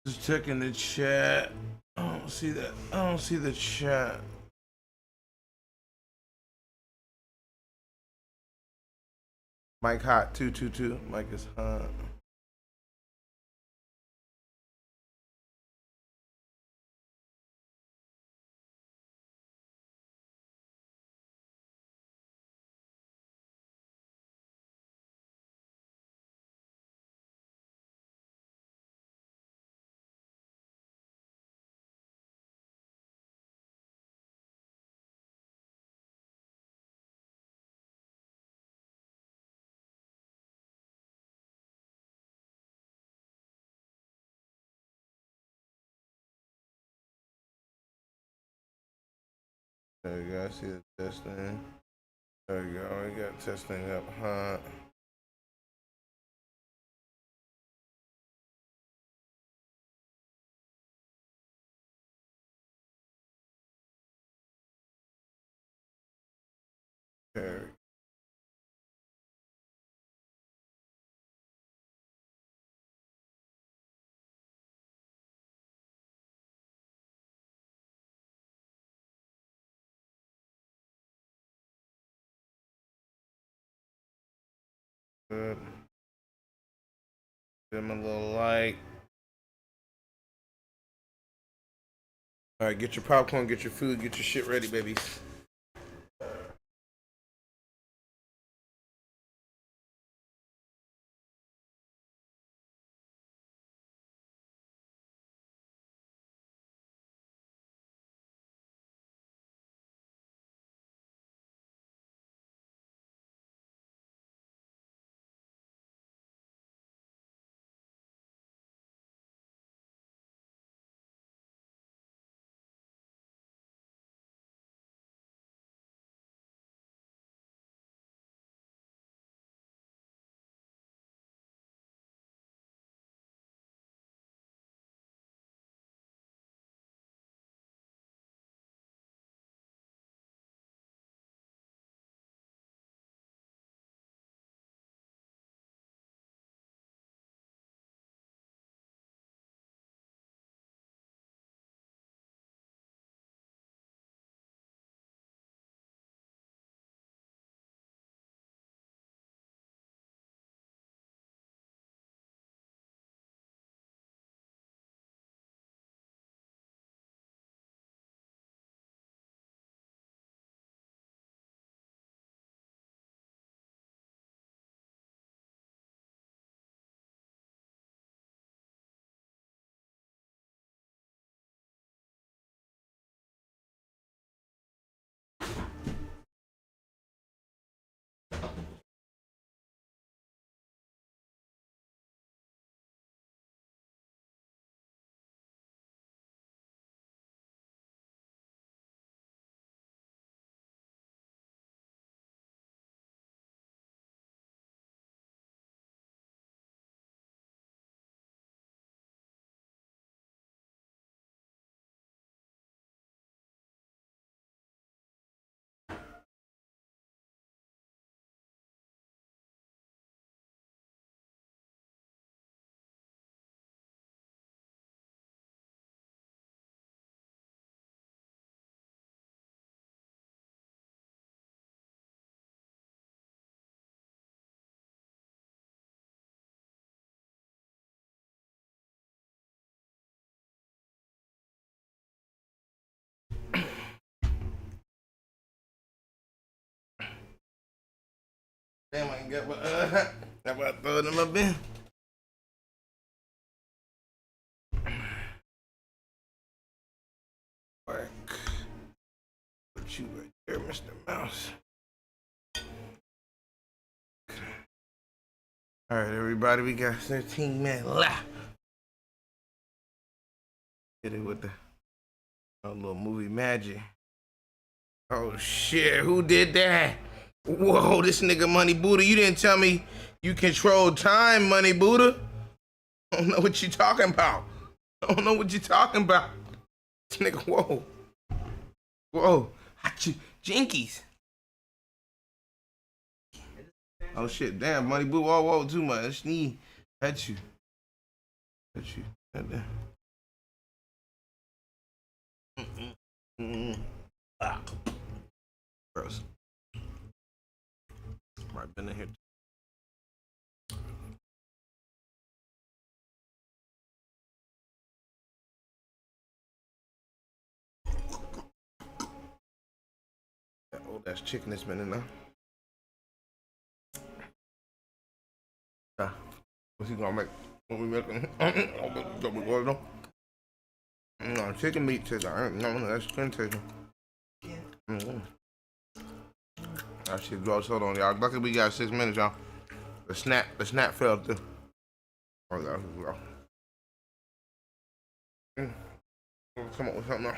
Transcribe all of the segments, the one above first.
Just checking the chat. I don't see that. I don't see the chat. Mike hot 222. Mike is hot. There you go. I see the testing. There we go. We got testing up hot. There we go. Good. Give him a little light. All right, get your popcorn, get your food, get your shit ready, babies. Damn, I ain't got my how about throw it in my bin? Work. Put you right there, Mr. Mouse. All right, everybody, we got 13 minutes left. Hit it with the little movie magic. Oh shit, who did that? Whoa, this nigga Money Buddha, you didn't tell me you control time, Money Buddha. I don't know what you talking about. I don't know what you talking about. This nigga, whoa. Whoa, jinkies. Oh shit, damn, Money Buddha, whoa, too much. Sneeze at you. At you. Been in here. That old ass chicken that's been in there. What's he gonna make? What we making? No, chicken meat chicken. No, that's skin chicken. That shit gross. Hold on, y'all. Luckily we got 6 minutes, y'all. The snap fell through. Oh, there we go. Come on with something else.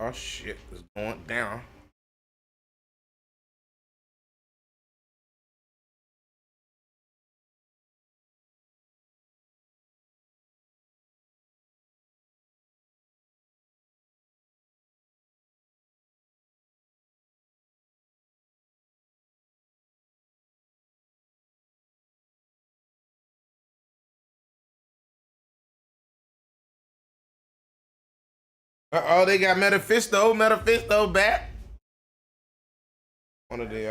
Oh shit, it's going down. Oh, they got Metaphisto back. One of the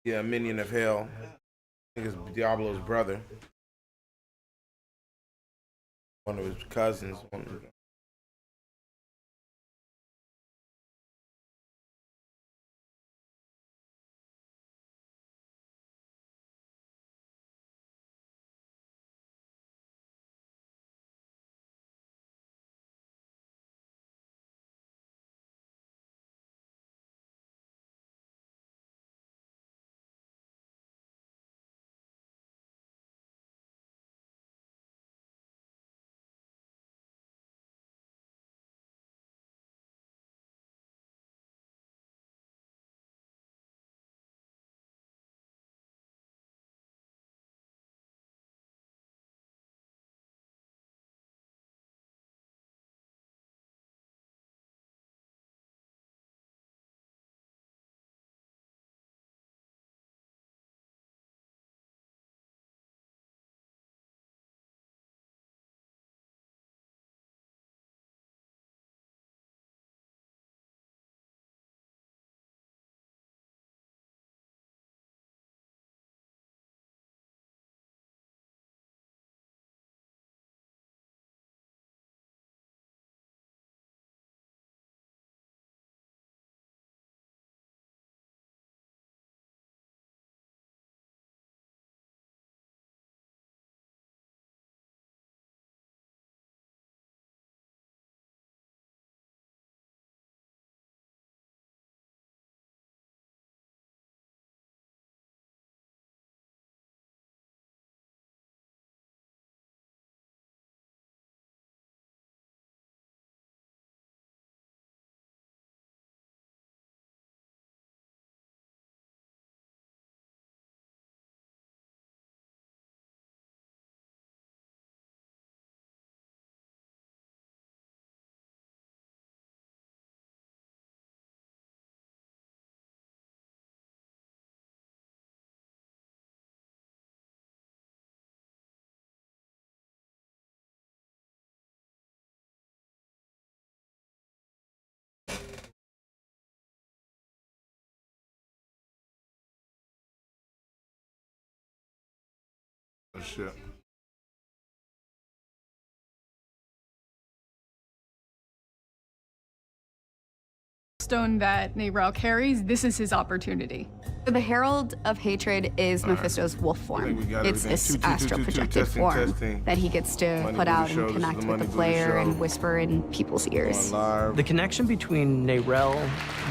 yeah, minion of hell. I think it's Diablo's brother. One of his cousins. Oh shit. Stone that Nayrel carries, this is his opportunity. The Herald of Hatred is Mephisto's wolf form. It's this astral projected form that he gets to put out and connect with the player and whisper in people's ears. The connection between Nerel,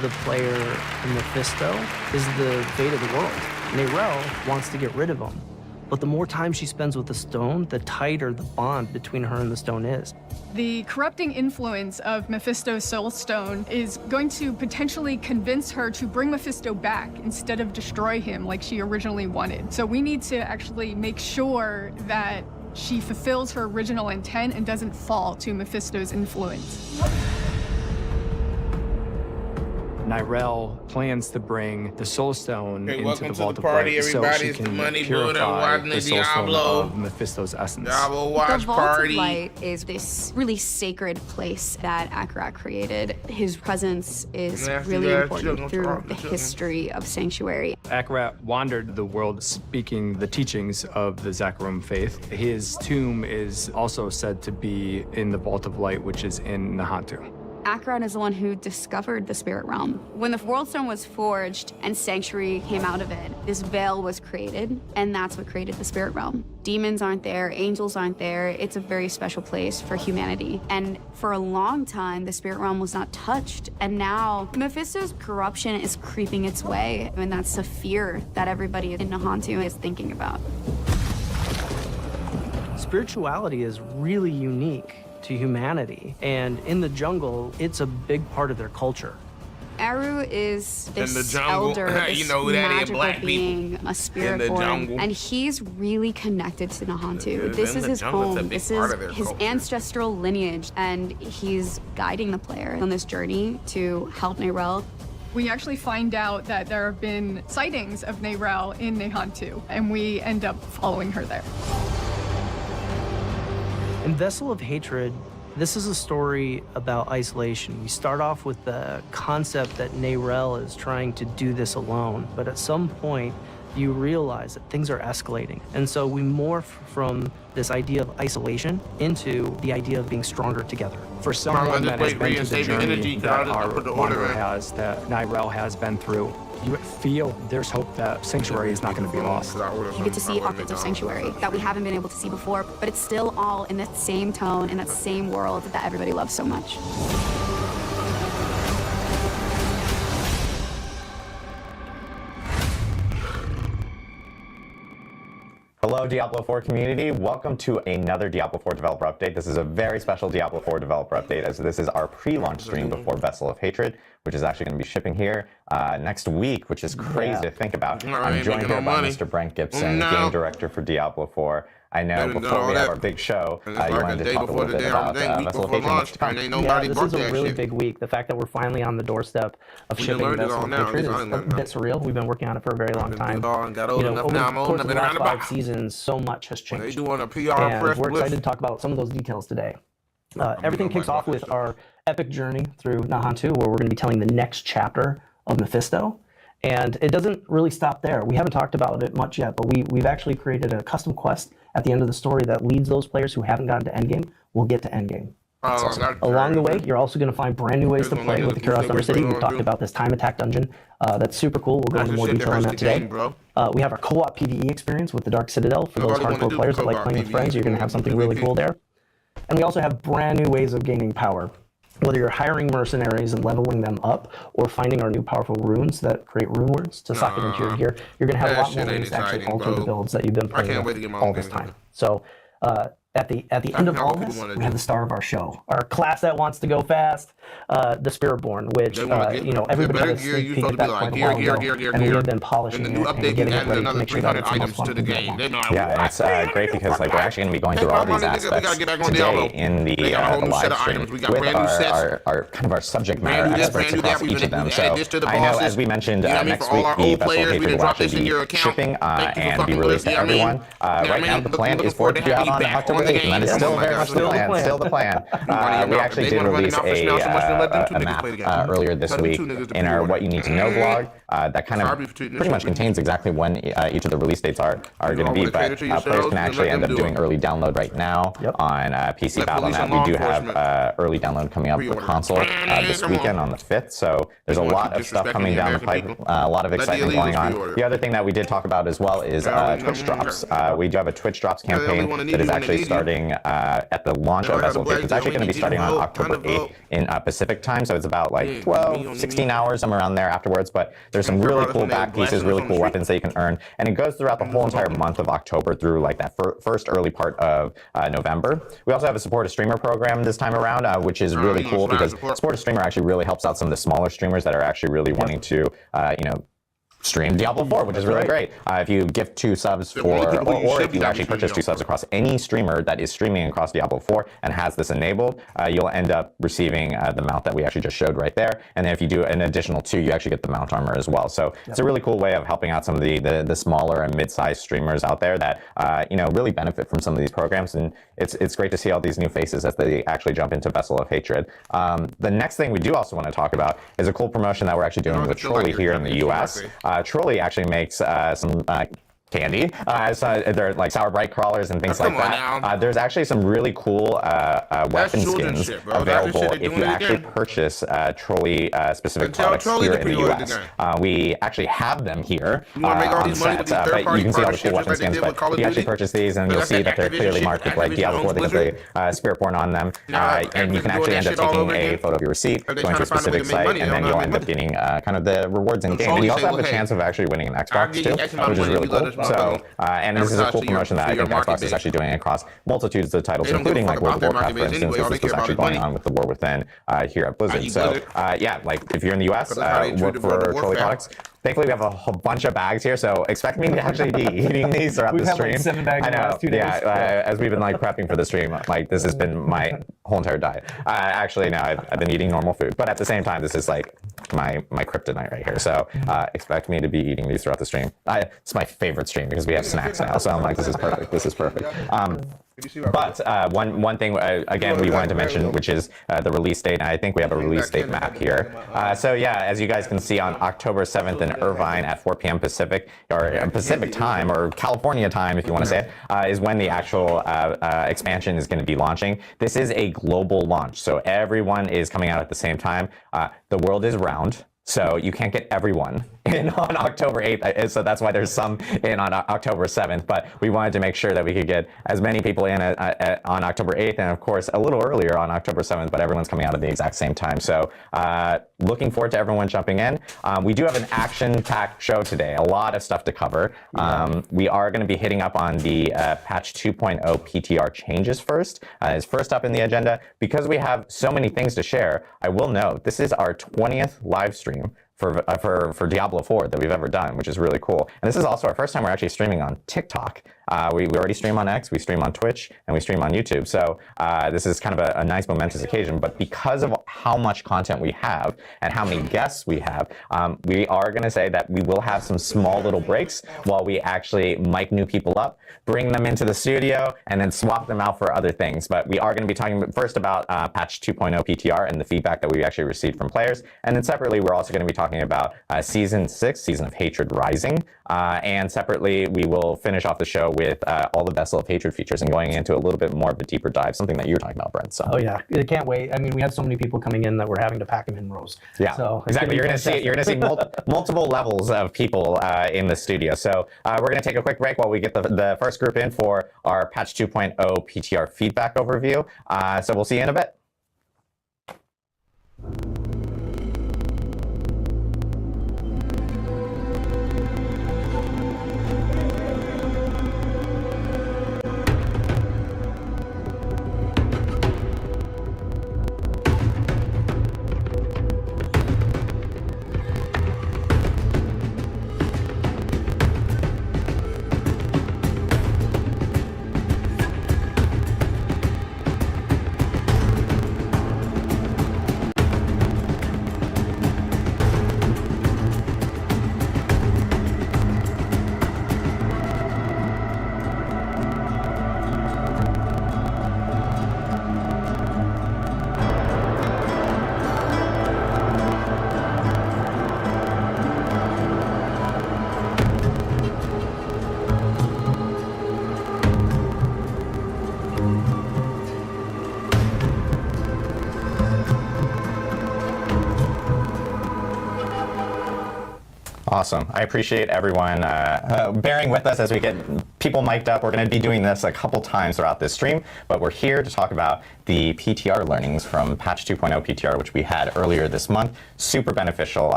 the player, and Mephisto is the fate of the world. Nerel wants to get rid of him, but the more time she spends with the stone, the tighter the bond between her and the stone is. The corrupting influence of Mephisto's soul stone is going to potentially convince her to bring Mephisto back instead of destroy him like she originally wanted. So we need to actually make sure that she fulfills her original intent and doesn't fall to Mephisto's influence. Nerel plans to bring the Soul Stone into the Vault of party, Light so she everybody. can Money purify Buddha, the Soul Stone Diablo. of Mephisto's essence. Diablo The watch Vault party. of Light is this really sacred place that Akarat created. His presence is really important through the history of Sanctuary. Akarat wandered the world speaking the teachings of the Zakharum faith. His tomb is also said to be in the Vault of Light, which is in Nahantu. Akarat is the one who discovered the spirit realm. When the World Stone was forged and Sanctuary came out of it, this veil was created, and that's what created the spirit realm. Demons aren't there, angels aren't there. It's a very special place for humanity. And for a long time, the spirit realm was not touched. And now Mephisto's corruption is creeping its way, and that's the fear that everybody in Nahantu is thinking about. Spirituality is really unique to humanity, and in the jungle, it's a big part of their culture. Aru is this the jungle. elder, this You know who that is, magical black being, a spirit born, jungle. and he's really connected to Nahantu. This in is the his jungle, it's a home. big This part is of their his culture. ancestral lineage, and he's guiding the player on this journey to help Nerel. We actually find out that there have been sightings of Nerel in Nahantu, and we end up following her there. In Vessel of Hatred, this is a story about isolation. We start off with the concept that Nerel is trying to do this alone, but at some point, you realize that things are escalating. And so we morph from this idea of isolation into the idea of being stronger together. For someone that has been through the journey that our put the wanderer order in. has, that Nerel has been through, you feel there's hope that Sanctuary is not going to be lost. You get to see pockets of Sanctuary that we haven't been able to see before, but it's still all in that same tone, in that same world that everybody loves so much. Hello, Diablo 4 community. Welcome to another Diablo 4 developer update. This is a very special Diablo 4 developer update, as this is our pre-launch stream before Vessel of Hatred, which is actually going to be shipping here next week, which is crazy to think about. I'm joined here by Mr. Brent Gibson, game director for Diablo 4. I know before we have our big show, you wanted to talk a little bit about Vessel of Hatred and what's to come. Yeah, this is a really big week. The fact that we're finally on the doorstep of shipping Vessel of Hatred is a bit surreal. We've been working on it for a very long time. You know, over the course of the last 5 seasons, so much has changed. And we're excited to talk about some of those details today. Everything kicks off with our epic journey through Nahantu, where we're going to be telling the next chapter of Mephisto. And it doesn't really stop there. We haven't talked about it much yet, but we've actually created a custom quest at the end of the story that leads those players who haven't gotten to endgame will get to endgame. Along the way, you're also going to find brand new ways to play with the Kuros Undercity. We've talked about this time attack dungeon. That's super cool. We'll go into more detail on that today. We have our co-op PvE experience with the Dark Citadel. For those hardcore players that like playing with friends, you're going to have something really cool there. And we also have brand new ways of gaining power. Whether you're hiring mercenaries and leveling them up, or finding our new powerful runes that create rune words to sock it into your gear, you're going to have a lot more ways to actually alter the builds that you've been playing with all this time. So at the end of all this, we have the star of our show, our class that wants to go fast, the Spiritborn, which you know, everybody got a sneak peek at that quite a while ago, and we have been polishing it and getting it ready to make sure that it's the most fun to game. Yeah, it's great because like we're actually going to be going through all these aspects today in the live stream with our kind of our subject matter experts across each of them. So I know, as we mentioned, next week the Vessel of Hatred will actually be shipping and be released to everyone. Right now the plan is for it to be out on October 8th, and that is still very much the plan. Still the plan. We actually did release a map earlier this week in our What You Need to Know blog that kind of pretty much contains exactly when each of the release dates are going to be, but players can actually end up doing early download right now on PC Battle.net. We do have early download coming up for console this weekend on the 5th, so there's a lot of stuff coming down the pipe, a lot of excitement going on. The other thing that we did talk about as well is Twitch drops. We do have a Twitch drops campaign that is actually starting at the launch of Vessel of Hatred. It's actually going to be starting on October 8th in Pacific time, so it's about like 12, 16 hours, somewhere around there afterwards, but there's some really cool back pieces, really cool weapons that you can earn, and it goes throughout the whole entire month of October through like that first early part of November. We also have a Support a Streamer program this time around, which is really cool because Support a Streamer actually really helps out some of the smaller streamers that are actually really wanting to, you know, stream Diablo 4, which is really great. If you gift 2 subs for, or if you actually purchase 2 subs across any streamer that is streaming across Diablo 4 and has this enabled, you'll end up receiving the mount that we actually just showed right there. And then if you do an additional 2, you actually get the mount armor as well. So it's a really cool way of helping out some of the smaller and mid-sized streamers out there that you know, really benefit from some of these programs. And it's great to see all these new faces as they actually jump into Vessel of Hatred. The next thing we do also want to talk about is a cool promotion that we're actually doing with Trolley here in the US. Trolley actually makes some candy. So they're like Sour Bright crawlers and things like that. There's actually some really cool weapon skins available if you actually purchase Trolley specific products here in the US. We actually have them here on set, but you can see all the cool weapon skins. But if you actually purchase these, and you'll see that they're clearly marked with like Diablo 4 because the Spirit Born on them. And you can actually end up taking a photo of your receipt, going to a specific site, and then you'll end up getting kind of the rewards in game. And you also have a chance of actually winning an Xbox too, which is really cool. So, and this is a cool promotion that I think Xbox is actually doing across multitudes of titles, including like World of Warcraft, for instance, because this was actually going on with the War Within here at Blizzard. So, yeah, like if you're in the US, look for Trolley products. Thankfully, we have a whole bunch of bags here, so expect me to actually be eating these throughout the stream. Like 7 bags I know, in the last 2 days. As we've been like prepping for the stream, like this has been my whole entire diet. Actually, no, I've been eating normal food, but at the same time, this is like my kryptonite right here. So expect me to be eating these throughout the stream. It's my favorite stream because we have snacks now, so I'm like, this is perfect. This is perfect. But one thing, again, we wanted to mention, which is the release date. And I think we have a release date map here. So yeah, as you guys can see, on October 7th in Irvine at 4 p.m. Pacific, or Pacific time, or California time, if you want to say it, is when the actual expansion is going to be launching. This is a global launch, so everyone is coming out at the same time. The world is round, so you can't get everyone in on October 8th, so that's why there's some in on October 7th, but we wanted to make sure that we could get as many people in on October 8th, and of course a little earlier on October 7th, but everyone's coming out at the exact same time. So looking forward to everyone jumping in. We do have an action-packed show today, a lot of stuff to cover. We are going to be hitting up on the patch 2.0 PTR changes first, is first up in the agenda. Because we have so many things to share, I will note this is our 20th live stream for Diablo 4 that we've ever done, which is really cool. And this is also our first time we're actually streaming on TikTok. We already stream on X, we stream on Twitch, and we stream on YouTube. So this is kind of a nice momentous occasion. But because of how much content we have and how many guests we have, we are going to say that we will have some small little breaks while we actually mic new people up, bring them into the studio, and then swap them out for other things. But we are going to be talking first about patch 2.0 PTR and the feedback that we actually received from players. And then separately, we're also going to be talking about Season 6, Season of Hatred Rising. And separately, we will finish off the show with all the Vessel of Hatred features and going into a little bit more of a deeper dive, something that you were talking about, Brent. So. Oh yeah, I can't wait. I mean, we have so many people coming in that we're having to pack them in rows. Yeah, so exactly. You're going to see multiple levels of people in the studio. So we're going to take a quick break while we get the first group in for our patch 2.0 PTR feedback overview. So we'll see you in a bit. Awesome. I appreciate everyone bearing with us as we get people mic'd up. We're going to be doing this a couple times throughout this stream, but we're here to talk about the PTR learnings from patch 2.0 PTR, which we had earlier this month. Super beneficial.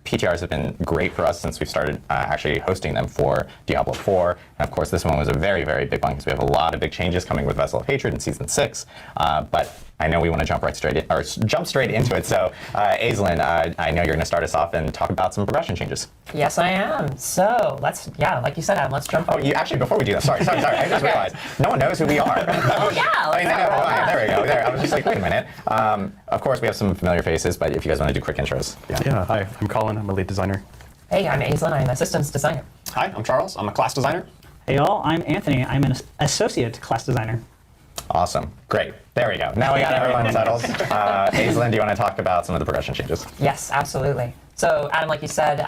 PTRs have been great for us since we started actually hosting them for Diablo 4. And of course, this one was a very, very big one because we have a lot of big changes coming with Vessel of Hatred in Season 6. But I know we want to jump straight into it. So, Aislinn, I know you're going to start us off and talk about some progression changes. Yes, I am. So let's, like you said, Adam, let's jump. Oh, you actually, before we do that, sorry. I just realized no one knows who we are. Oh yeah. There we go. I was just like, wait a minute. Of course, we have some familiar faces, but if you guys want to do quick intros. Yeah. Hi, I'm Colin. I'm a lead designer. Hey, I'm Aislinn. I'm a systems designer. Hi, I'm Charles. I'm a class designer. Hey y'all, I'm Anthony. I'm an associate class designer. Awesome. Great. There we go. Now we got everyone settled. Aislinn, do you want to talk about some of the progression changes? Yes, absolutely. So, Adam, like you said,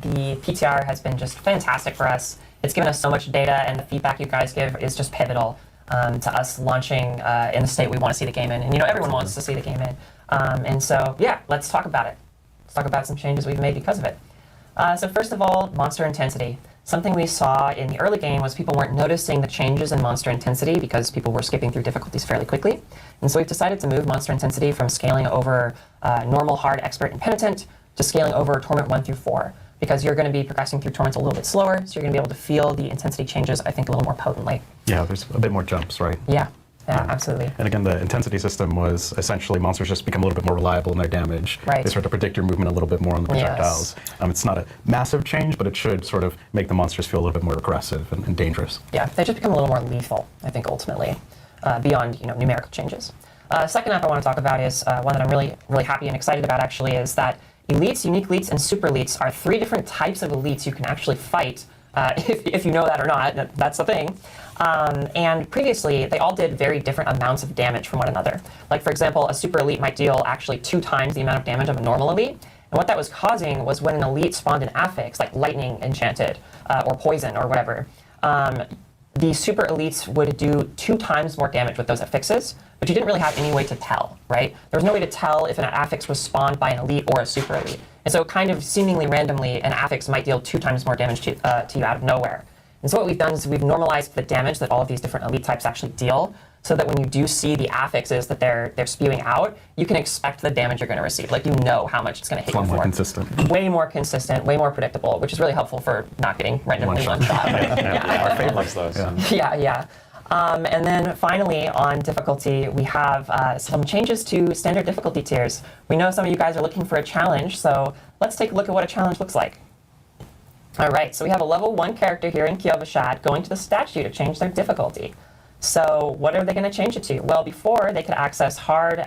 the PTR has been just fantastic for us. It's given us so much data, and the feedback you guys give is just pivotal to us launching in the state we want to see the game in. And, everyone wants to see the game in. And so, yeah, let's talk about it. Let's talk about some changes we've made because of it. So first of all, monster intensity. Something we saw in the early game was people weren't noticing the changes in monster intensity because people were skipping through difficulties fairly quickly. And so we've decided to move monster intensity from scaling over normal, hard, expert, and penitent to scaling over torment 1 through 4. Because you're going to be progressing through torments a little bit slower, so you're going to be able to feel the intensity changes, I think, a little more potently. Yeah, there's a bit more jumps, right? Yeah, absolutely. And again, the intensity system was essentially monsters just become a little bit more reliable in their damage. Right. They start to predict your movement a little bit more on the projectiles. Yes. It's not a massive change, but it should sort of make the monsters feel a little bit more aggressive and dangerous. Yeah, they just become a little more lethal, I think, ultimately, beyond numerical changes. Second up I want to talk about is one that I'm really, really happy and excited about, actually, is that elites, unique elites, and super elites are 3 different types of elites you can actually fight. If you know that or not, that's the thing. And previously, they all did very different amounts of damage from one another. Like, for example, a super elite might deal actually 2 times the amount of damage of a normal elite. And what that was causing was when an elite spawned an affix, like lightning enchanted, or poison, or whatever, the super elites would do 2 times more damage with those affixes, but you didn't really have any way to tell, right? There was no way to tell if an affix was spawned by an elite or a super elite. And so kind of seemingly randomly, an affix might deal 2 times more damage to you out of nowhere. And so what we've done is we've normalized the damage that all of these different elite types actually deal, so that when you do see the affixes that they're spewing out, you can expect the damage you're going to receive. Like, how much it's going to hit you for. More consistent. Way more consistent, way more predictable, which is really helpful for not getting randomly one shot. Our favorites, those. Yeah. And then finally, on difficulty, we have some changes to standard difficulty tiers. We know some of you guys are looking for a challenge, so let's take a look at what a challenge looks like. All right, so we have a level 1 character here in BIOHAZARD going to the statue to change their difficulty. So what are they going to change it to? Well, before they could access hard,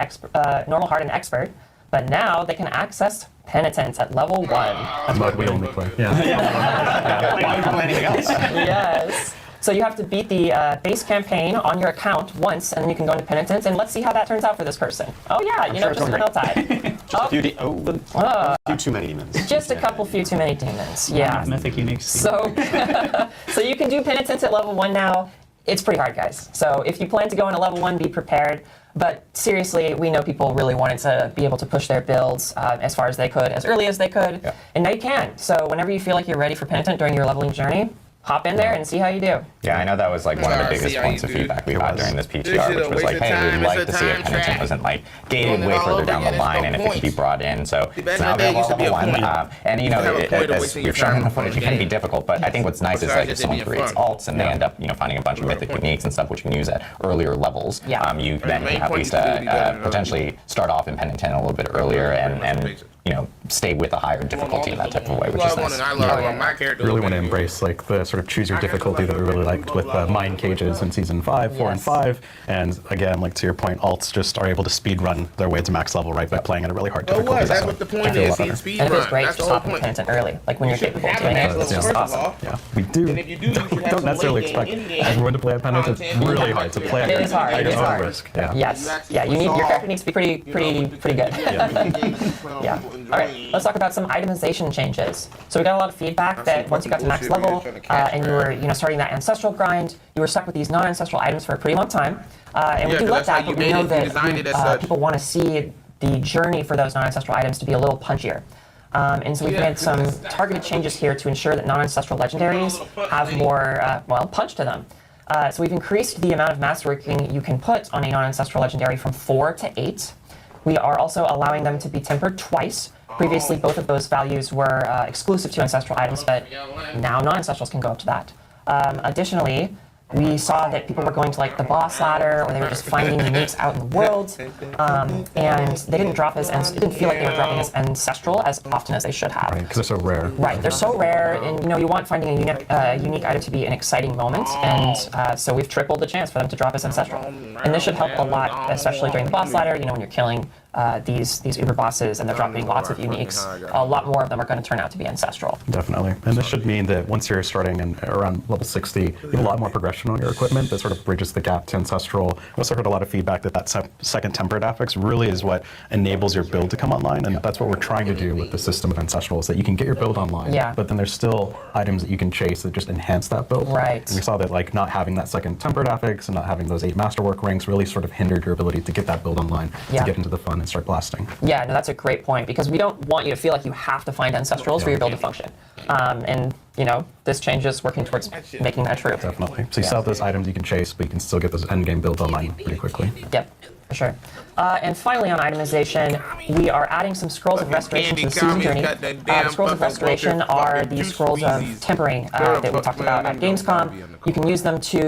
normal, hard, and expert, but now they can access penitence at level 1. That's what we only play. Don't play anything else. Yes. So you have to beat the base campaign on your account once, and then you can go into penitence, and let's see how that turns out for this person. Oh yeah, just a Helltide. Just a few too many demons. Just a few too many demons. Yeah. Mythic unique. So, so you can do penitence at level 1 now. It's pretty hard, guys. So if you plan to go into level 1, be prepared. But seriously, we know people really wanted to be able to push their builds as far as they could, as early as they could, and now you can. So whenever you feel like you're ready for penitent during your leveling journey, hop in there and see how you do. Yeah, I know that was like one of the biggest points of feedback we got during this PTR, which was like, hey, we'd like to see if penitent wasn't like gated way further down the line and if it could be brought in. So it's now available at level 1. And as we've shown in the footage, it can be difficult, but I think what's nice is like if someone creates alts and they end up finding a bunch of mythic uniques and stuff which you can use at earlier levels, you then can at least potentially start off in penitent a little bit earlier and stay with a higher difficulty in that type of way, which is nice. Really want to embrace like the sort of choose your difficulty that we really liked with mine cages in season 5, 4, and 5. And again, like to your point, alts just are able to speed run their way to max level right by playing at a really hard difficulty. That's what the point is. And it feels great to stop penitent early, like when you're capable of doing it. It's just awesome. Yeah, we don't necessarily expect everyone to play at penitent. It's really hard to play. It is hard. It is hard. Risk. Yes. Yeah. Your character needs to be pretty good. Yeah. All right. Let's talk about some itemization changes. So we got a lot of feedback that once you got to max level and you were starting that ancestral grind, you were stuck with these non-ancestral items for a pretty long time. And we do like that, but we know that people want to see the journey for those non-ancestral items to be a little punchier. And so we've made some targeted changes here to ensure that non-ancestral legendaries have more, punch to them. So we've increased the amount of masterworking you can put on a non-ancestral legendary from 4 to 8. We are also allowing them to be tempered twice. Previously, both of those values were exclusive to ancestral items, but now non-ancestrals can go up to that. Additionally, we saw that people were going to like the boss ladder, or they were just finding uniques out in the world, and they didn't drop as, it didn't feel like they were dropping as ancestral as often as they should have. Right, because they're so rare. Right, they're so rare, and you want finding a unique item to be an exciting moment, and so we've tripled the chance for them to drop as ancestral. And this should help a lot, especially during the boss ladder. When you're killing these uber bosses and they're dropping lots of uniques, a lot more of them are going to turn out to be ancestral. Definitely, and this should mean that once you're starting around level 60, you have a lot more progression on your equipment that sort of bridges the gap to ancestral. I also heard a lot of feedback that second tempered affix really is what enables your build to come online, and that's what we're trying to do with the system of ancestral, is that you can get your build online, but then there's still items that you can chase that just enhance that build. Right. And we saw that like not having that second tempered affix and not having those 8 masterwork ranks really sort of hindered your ability to get that build online, to get into the fun and start blasting. Yeah, no, that's a great point, because we don't want you to feel like you have to find ancestrals for your build to function. And this change is working towards making that true. Definitely. So you still have those items you can chase, but you can still get those endgame builds online pretty quickly. Yep, for sure. And finally, on itemization, we are adding some scrolls of restoration to the season journey. The scrolls of restoration are these scrolls of tempering that we talked about at Gamescom. You can use them to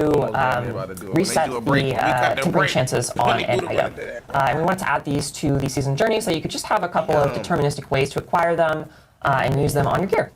reset the tempering chances on an item. And we wanted to add these to the season journey so you could just have a couple of deterministic ways to acquire them and use them on your gear.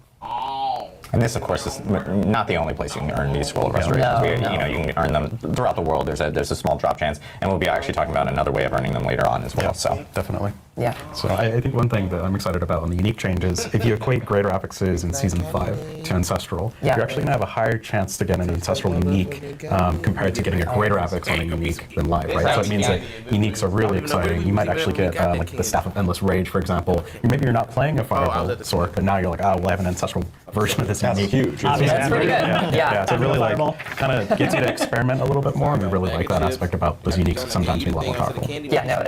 And this, of course, is not the only place you can earn these scroll restorations. You can earn them throughout the world. There's a small drop chance, and we'll be actually talking about another way of earning them later on as well. So definitely. Yeah. So I think one thing that I'm excited about on the unique changes, if you equate greater affixes in Season 5 to Ancestral, you're actually going to have a higher chance to get an Ancestral unique compared to getting a greater affix on a unique than live, right? So it means that uniques are really exciting. You might actually get like the Staff of Endless Rage, for example. Maybe you're not playing a Fireball sword, but now you're like, oh, well, I have an Ancestral version of this unique. Huge. That's pretty good. Yeah, so it really like kind of gets you to experiment a little bit more, and we really like that aspect about those uniques sometimes being a lot more powerful. Yeah, no,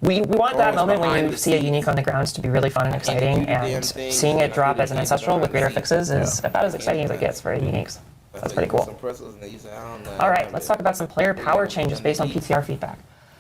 we want that moment when you see a unique on the grounds to be really fun and exciting, and seeing it drop as an ancestral with greater fixes is about as exciting as it gets for uniques. That's pretty cool. All right, let's talk about some player power changes based on PTR feedback.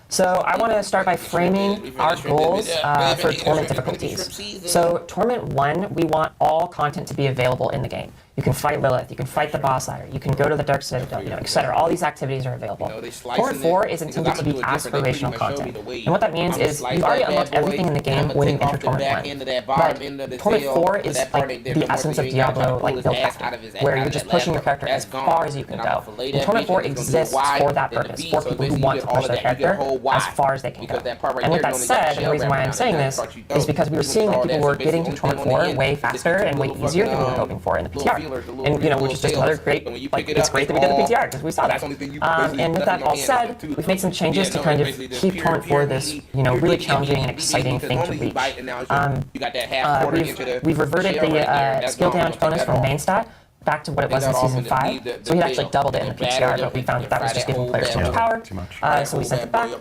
So I want to start by framing our goals for Torment difficulties. So Torment 1, we want all content to be available in the game. You can fight Lilith, you can fight the boss ladder, you can go to the Dark Citadel, etc. All these activities are available. Torment 4 is intended to be aspirational content. And what that means is you've already unlocked everything in the game when you enter Torment 1. But Torment 4 is like the essence of Diablo, like build factor, where you're just pushing your character as far as you can go. And Torment 4 exists for that purpose, for people who want to push their character as far as they can go. And with that said, the reason why I'm saying this is because we were seeing that people were getting to Torment 4 way faster and way easier than we were hoping for in the PTR. And which is just another great, it's great that we did the PTR because we saw that. And with that all said, we've made some changes to kind of keep Torment 4 this, really challenging and exciting thing to reach. We've reverted the skill damage bonus from main stat back to what it was in Season 5. So we had actually doubled it in the PTR, but we found that was just giving players too much power. So we sent it back.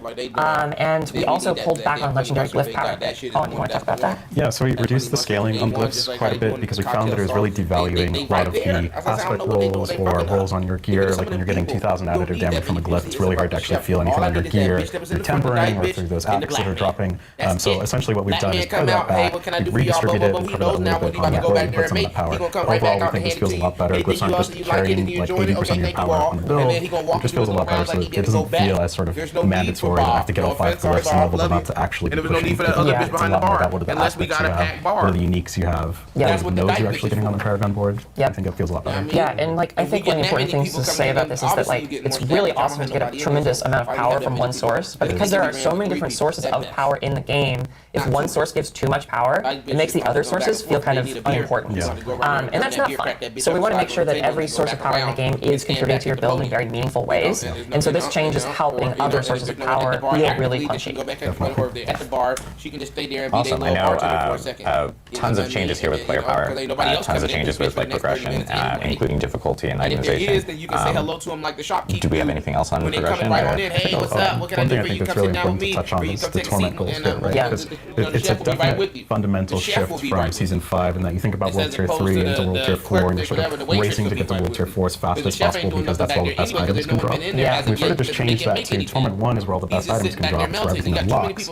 And we also pulled back on Legendary Glyph power. Oh, you want to talk about that? Yeah, so we reduced the scaling on glyphs quite a bit because we found that it was really devaluing a lot of the aspect rolls or rolls on your gear. Like when you're getting 2,000 additive damage from a glyph, it's really hard to actually feel anything on your gear through tempering or through those affixes that are dropping. So essentially what we've done is put that back, we've redistributed and covered that a little bit on the ability to put some of that power. Overall, we think this feels a lot better. Glyphs aren't just carrying like 80% of your power on the build. It just feels a lot better, so it doesn't feel as sort of mandatory that I have to get all 5 glyphs and level them up to actually be pushing. It's a lot more about what are the aspects you have, what are the uniques you have, what are the nodes you're actually getting on the Paragon board. I think it feels a lot better. Yeah, and I think one of the important things to say about this is that it's really awesome to get a tremendous amount of power from one source, but because there are so many different sources of power in the game, if one source gives too much power, it makes the other sources feel kind of unimportant. And that's not fun. So we want to make sure that every source of power in the game is contributing to your build in very meaningful ways. And so this change is helping other sources of power feel really punchy. Awesome. I know tons of changes here with player power, tons of changes with like progression, including difficulty and itemization. Do we have anything else on progression? One thing I think that's really important to touch on is the torment goals here, right? Because it's a definite fundamental shift from Season 5 in that you think about World Tier 3 into World Tier 4 and you're sort of racing to get to World Tier 4 as fast as possible because that's where all the best items can drop. Yeah. We've sort of just changed that to Torment 1 is where all the best items can drop, where everything unlocks.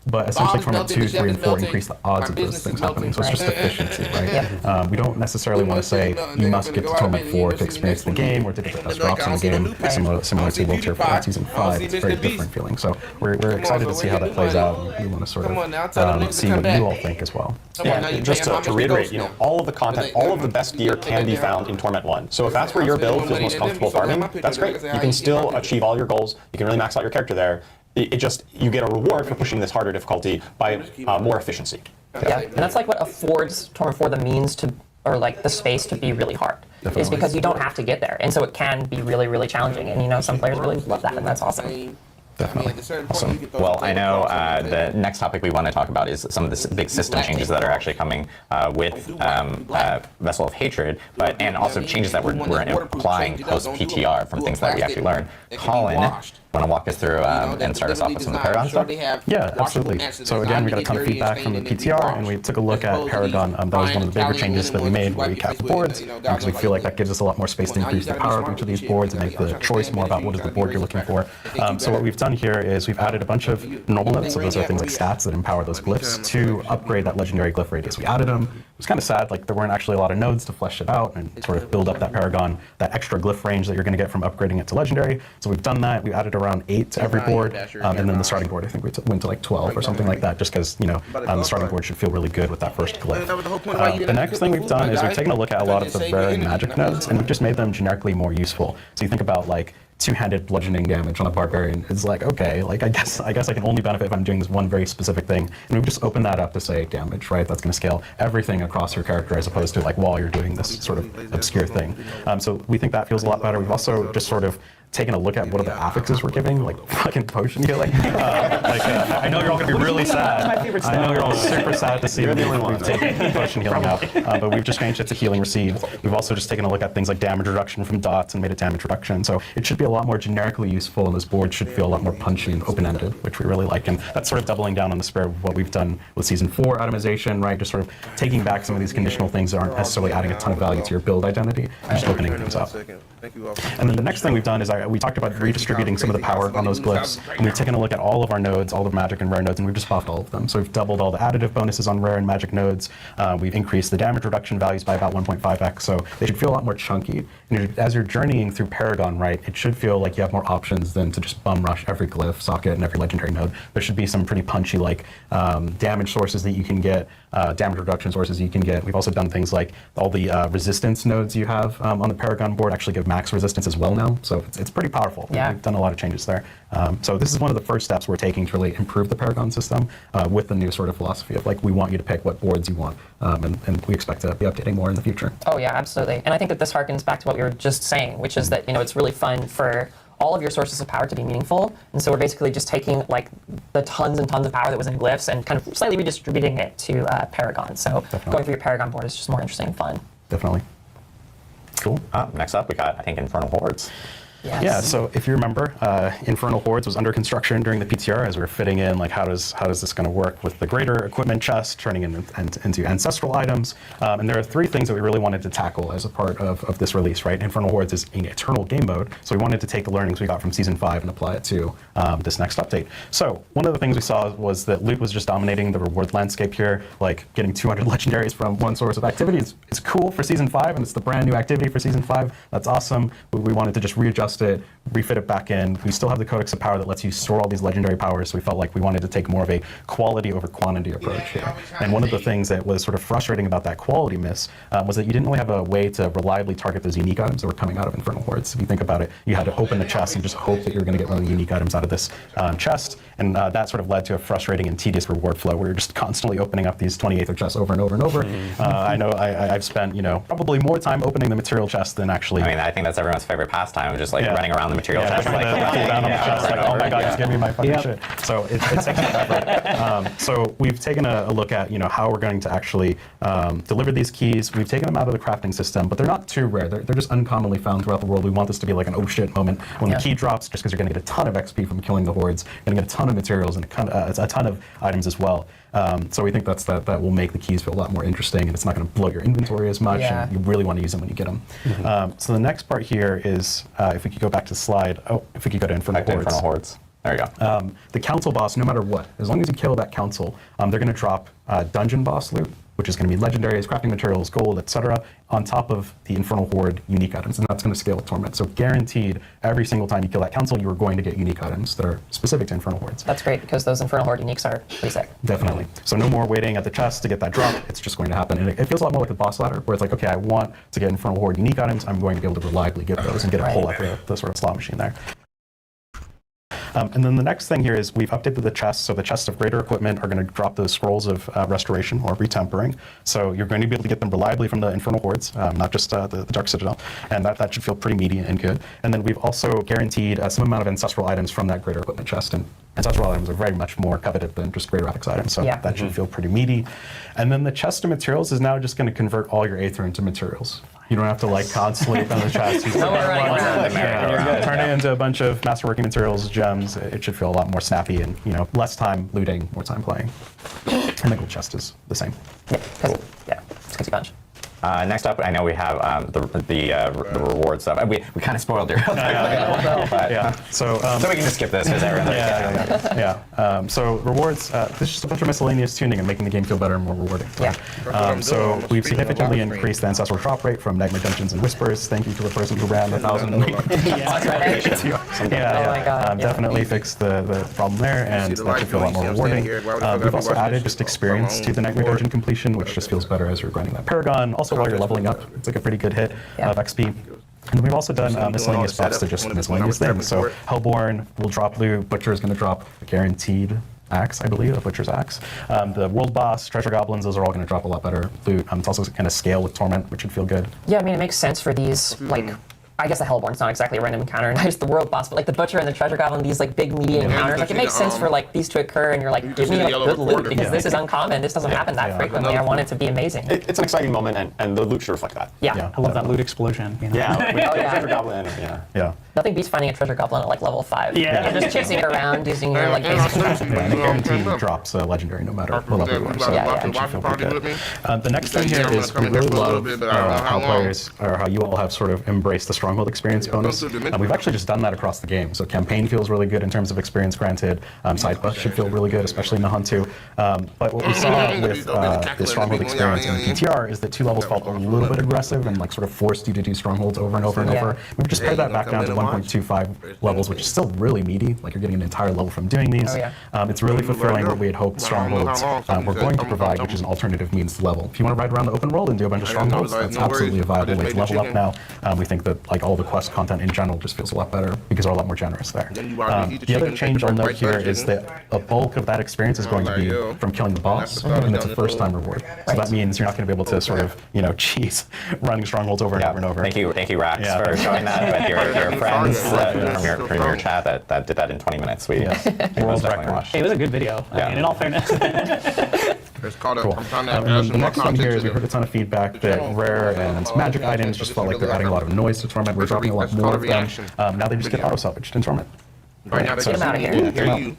But essentially Torment 2, 3, and 4 increase the odds of those things happening, so it's just efficiency, right? We don't necessarily want to say you must get to Torment 4 to experience the game or to get the best drops in the game, similar to World Tier 4 in Season 5. It's a very different feeling. So we're excited to see how that plays out, and we want to sort of see what you all think as well. Yeah, just to reiterate, all of the content, all of the best gear can be found in Torment 1. So if that's where your build feels most comfortable farming, that's great. You can still achieve all your goals. You can really max out your character there. You get a reward for pushing this harder difficulty by more efficiency. Yeah, and that's like what affords Torment 4 the means to, or like the space to be really hard. Definitely. Is because you don't have to get there, and so it can be really, really challenging. And some players really love that, and that's awesome. Definitely. Awesome. Well, I know the next topic we want to talk about is some of the big system changes that are actually coming with Vessel of Hatred, and also changes that we're applying post-PTR from things that we actually learned. Colin, want to walk us through and start us off with some of the Paragon stuff? Yeah, absolutely. So again, we got a ton of feedback from the PTR, and we took a look at Paragon. That was one of the bigger changes that we made, where we capped the boards, because we feel like that gives us a lot more space to increase the power of each of these boards and make the choice more about what is the board you're looking for. So what we've done here is we've added a bunch of normal nodes, so those are things like stats that empower those glyphs, to upgrade that legendary glyph radius. We added them. It was kind of sad, like there weren't actually a lot of nodes to flesh it out and sort of build up that Paragon, that extra glyph range that you're going to get from upgrading it to legendary. So we've done that. We added around 8 to every board, and then the starting board, I think we went to like 12 or something like that, just because the starting board should feel really good with that first glyph. The next thing we've done is we've taken a look at a lot of the rare and magic nodes, and we've just made them generically more useful. So you think about like two-handed bludgeoning damage on a barbarian. It's like, okay, like I guess I can only benefit if I'm doing this one very specific thing. And we've just opened that up to say damage, right? That's going to scale everything across your character as opposed to like while you're doing this sort of obscure thing. So we think that feels a lot better. We've also just sort of taking a look at what are the affixes we're giving, like fucking potion healing. I know you're all gonna be really sad. My favorite stuff. I know you're all super sad to see we've taken potion healing out, but we've just changed it to healing received. We've also just taken a look at things like damage reduction from dots and made it damage reduction. So it should be a lot more generically useful, and this board should feel a lot more punchy and open-ended, which we really like. And that's sort of doubling down on the spirit of what we've done with Season 4 itemization, right? Just sort of taking back some of these conditional things that aren't necessarily adding a ton of value to your build identity and just opening things up. And then the next thing we've done is we talked about redistributing some of the power on those glyphs, and we've taken a look at all of our nodes, all the magic and rare nodes, and we've just buffed all of them. So we've doubled all the additive bonuses on rare and magic nodes. We've increased the damage reduction values by about 1.5x, so they should feel a lot more chunky. And as you're journeying through Paragon, right, it should feel like you have more options than to just bum rush every glyph, socket, and every legendary node. There should be some pretty punchy, like damage sources that you can get, damage reduction sources you can get. We've also done things like all the resistance nodes you have on the Paragon board actually give max resistance as well now, so it's pretty powerful. Yeah. We've done a lot of changes there. So this is one of the first steps we're taking to really improve the Paragon system with the new sort of philosophy of like we want you to pick what boards you want, and we expect to be updating more in the future. Oh yeah, absolutely. And I think that this harkens back to what we were just saying, which is that it's really fun for all of your sources of power to be meaningful. And so we're basically just taking like the tons and tons of power that was in glyphs and kind of slightly redistributing it to Paragon. So going through your Paragon board is just more interesting and fun. Definitely. Cool. Next up, we got, I think, Infernal Hordes. Yes. Yeah, so if you remember, Infernal Hordes was under construction during the PTR as we were fitting in, like how does this going to work with the greater equipment chest, turning into ancestral items. And there are 3 things that we really wanted to tackle as a part of this release, right? Infernal Hordes is an eternal game mode, so we wanted to take the learnings we got from Season 5 and apply it to this next update. So one of the things we saw was that loot was just dominating the reward landscape here, like getting 200 legendaries from one source of activity is cool for Season 5, and it's the brand new activity for Season 5. That's awesome, but we wanted to just readjust adjust it, refit it back in. We still have the Codex of Power that lets you store all these legendary powers, so we felt like we wanted to take more of a quality over quantity approach here. And one of the things that was sort of frustrating about that quality miss was that you didn't really have a way to reliably target those unique items that were coming out of Infernal Hordes. If you think about it, you had to open the chest and just hope that you were going to get one of the unique items out of this chest, and that sort of led to a frustrating and tedious reward flow where you're just constantly opening up these 28th chests over and over and over. I know I've spent, probably more time opening the material chest than actually. I mean, I think that's everyone's favorite pastime, just like running around the material chest. Like, down on the chest, like, oh my god, just give me my fucking shit. So it's taking effort. So we've taken a look at, how we're going to actually deliver these keys. We've taken them out of the crafting system, but they're not too rare. They're just uncommonly found throughout the world. We want this to be like an oh shit moment when the key drops, just because you're going to get a ton of XP from killing the hordes, you're going to get a ton of materials and a ton of items as well. So we think that will make the keys feel a lot more interesting, and it's not going to blow your inventory as much, and you really want to use them when you get them. So the next part here is, if we could go back to the slide, if we could go to Infernal Hordes. There you go. The council boss, no matter what, as long as you kill that council, they're going to drop dungeon boss loot, which is going to be legendaries, crafting materials, gold, etc., on top of the Infernal Horde unique items, and that's going to scale with Torment. So guaranteed, every single time you kill that council, you are going to get unique items that are specific to Infernal Hordes. That's great, because those Infernal Horde uniques are pretty sick. Definitely. So no more waiting at the chest to get that drop. It's just going to happen. And it feels a lot more like the boss ladder, where it's like, okay, I want to get Infernal Horde unique items, I'm going to be able to reliably get those and get a pull at the sort of slot machine there. And then the next thing here is we've updated the chests. So the chests of greater equipment are going to drop those scrolls of restoration or retempering. So you're going to be able to get them reliably from the Infernal Hordes, not just the Dark Citadel. And that should feel pretty meaty and good. And then we've also guaranteed some amount of ancestral items from that greater equipment chest. And ancestral items are very much more coveted than just greater ethics items. So that should feel pretty meaty. And then the chest of materials is now just going to convert all your Aether into materials. You don't have to constantly open the chest. Turn it into a bunch of masterworking materials, gems. It should feel a lot more snappy and less time looting, more time playing. And the gold chest is the same. It's a good bunch. Next up, I know we have the reward stuff. We kind of spoiled it. So we can just skip this because everyone. So rewards. This is just a bunch of miscellaneous tuning and making the game feel better and more rewarding. So we've significantly increased the ancestral drop rate from Nightmare Dungeons and Whispers. Thank you to the person who ran 1,000. Definitely fixed the problem there, and that should feel a lot more rewarding. We've also added just experience to the Nightmare Dungeon completion, which just feels better as you're grinding that Paragon. Also, while you're leveling up, it's like a pretty good hit of XP. And then we've also done miscellaneous buffs to just miscellaneous things. So Hellborn will drop loot, Butcher is going to drop a guaranteed axe, I believe, a Butcher's axe. The World Boss, Treasure Goblins, those are all going to drop a lot better loot. It's also going to scale with Torment, which should feel good. Yeah, I mean, it makes sense for these, I guess the Hellborn's not exactly a random encounter, not just the World Boss, but the Butcher and the Treasure Goblin, these big media encounters. It makes sense for these to occur, and you're give me good loot, because this is uncommon. This doesn't happen that frequently. I want it to be amazing. It's an exciting moment, and the loot should reflect that. I love that loot explosion. Treasure Goblin. Nothing beats finding a Treasure Goblin at level 5. And just chasing it around using your basic. And the guarantee drops legendary no matter what level you are. So that should feel pretty good. The next thing here is we really love how players, or how you all have sort of embraced the Stronghold experience bonus. We've actually just done that across the game. So campaign feels really good in terms of experience granted. Side quests should feel really good, especially in the Hunt 2. But what we saw with the Stronghold experience in the PTR is that 2 levels felt a little bit aggressive and sort of forced you to do Strongholds over and over and over. We've just pared that back down to 1.25 levels, which is still really meaty. You're getting an entire level from doing these. It's really fulfilling what we had hoped Strongholds were going to provide, which is an alternative means to level. If you want to ride around the open world and do a bunch of Strongholds, that's absolutely a viable way to level up now. We think that all the quest content in general just feels a lot better because they're a lot more generous there. The other change I'll note here is that a bulk of that experience is going to be from killing the boss, and it's a first-time reward. So that means you're not going to be able to sort of, cheese running Strongholds over and over and over. Thank you, Rax, for showing that with your friends from your chat that did that in 20 minutes. It was a good video. I mean, in all fairness. Cool. The next one here is we heard a ton of feedback that rare and magic items just felt like they're adding a lot of noise to Torment. We're dropping a lot more of them. Now they just get auto-salvaged in Torment. Get them out of here.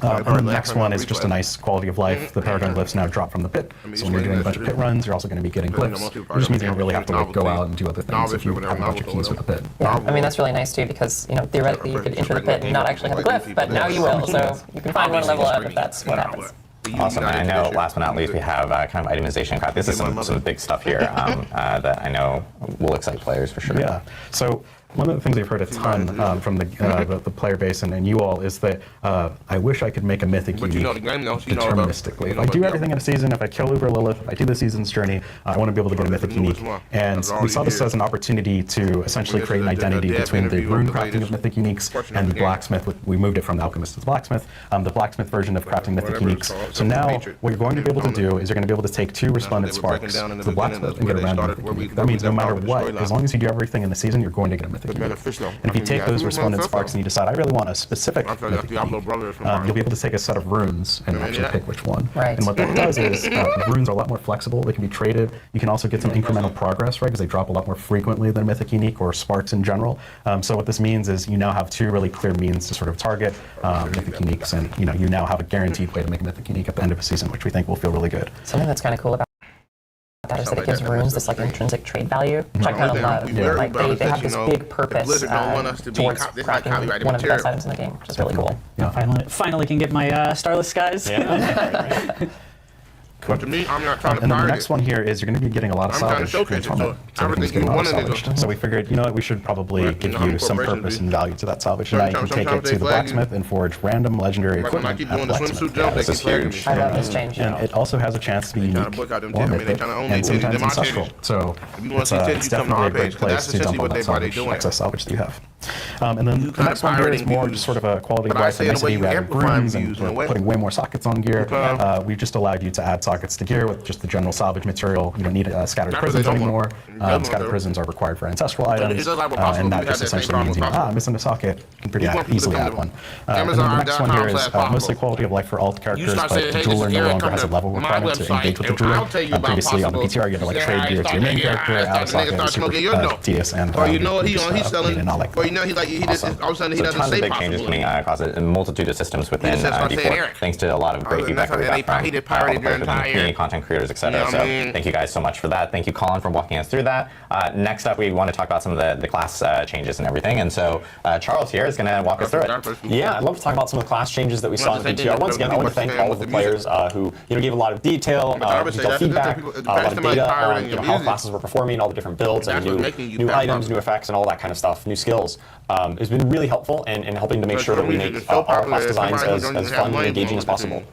And the next one is just a nice quality of life. The Paragon glyphs now drop from the pit. So when you're doing a bunch of pit runs, you're also going to be getting glyphs. It just means you don't really have to go out and do other things if you have a bunch of keys with the pit. I mean, that's really nice too, because theoretically you could enter the pit and not actually have a glyph, but now you will. So you can find one level up if that's what happens. Awesome, and I know last but not least we have kind of itemization. This is some big stuff here that I know will excite players for sure. So One of the things we've heard a ton from the player base and you all is that I wish I could make a mythic unique deterministically. If I do everything in a season, if I kill Uber Lilith, if I do the season's journey, I want to be able to get a mythic unique. And we saw this as an opportunity to essentially create an identity between the rune crafting of mythic uniques and the blacksmith. We moved it from the alchemist to the blacksmith, the blacksmith version of crafting mythic uniques. So now what you're going to be able to do is you're going to be able to take 2 resplendent sparks to the blacksmith and get a random mythic unique. That means no matter what, as long as you do everything in the season, you're going to get a mythic unique. And if you take those resplendent sparks and you decide, I really want a specific mythic unique, you'll be able to take a set of runes and actually pick which one. Right. And what that does is runes are a lot more flexible. They can be traded. You can also get some incremental progress, right? Because they drop a lot more frequently than mythic unique or sparks in general. So what this means is you now have 2 really clear means to sort of target mythic uniques, and you now have a guaranteed way to make a mythic unique at the end of a season, which we think will feel really good. Something that's kind of cool about that is that it gives runes this like intrinsic trade value, which I kind of love. Like they have this big purpose towards crafting one of the best items in the game, which is really cool. Finally can get my Starless Skies. Yeah. But to me, I'm not trying to and then pirate. The next one here is you're going to be getting a lot of salvage. So everything's getting a lot of salvage. So we figured, you know what, we should probably give you some purpose and value to that salvage. And now you can take it to the blacksmith and forge random legendary equipment at blacksmith. This is huge. I love this change. And it also has a chance to be unique or mythic and sometimes ancestral. So it's definitely a great place to dump all that salvage, excess salvage that you have. And then the next one here is more just sort of a quality of life nicety. We added runes and we're putting way more sockets on gear. We've just allowed you to add sockets to gear with just the general salvage material. You don't need scattered prisms anymore. Scattered prisms are required for ancestral items, and that just essentially means, I'm missing a socket. You can pretty easily add one. And then the next one here is mostly quality of life for alt characters, but the jeweler no longer has a level requirement to engage with the jeweler. Previously on the PTR, you had to like trade gear to your main character, add a socket, super tedious, and you know what, he's selling. not like Well, you know, he just all of a sudden he doesn't tons say of big changes coming across a multitude of systems within D4, thanks to a lot of great feedback that we got from community content creators, etc. So thank you guys so much for that. Thank you, Colin, for walking us through that. Next up, we want to talk about some of the class changes and everything. And so Charles here is going to walk us through it. Yeah, I'd love to talk about some of the class changes that we saw in PTR. Once again, I want to thank all of the players who gave a lot of detailed feedback, a lot of data on how classes were performing, all the different builds, and new items, new effects, and all that kind of stuff, new skills. It's been really helpful in helping to make sure that we make our class designs as fun and engaging as possible.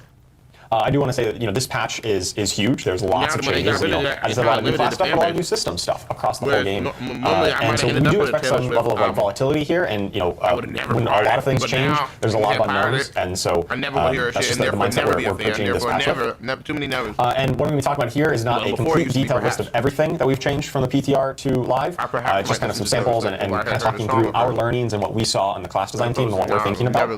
I do want to say that this patch is huge. There's lots of changes. I just said a lot of new class stuff, but a lot of new system stuff across the whole game. And so we do expect some level of volatility here. And when a lot of things change, there's a lot of unknowns. And so that's just the mindset we're approaching this patch with. And what we're going to be talking about here is not a complete detailed list of everything that we've changed from the PTR to live. It's just kind of some samples and kind of talking through our learnings and what we saw in the class design team and what we're thinking about.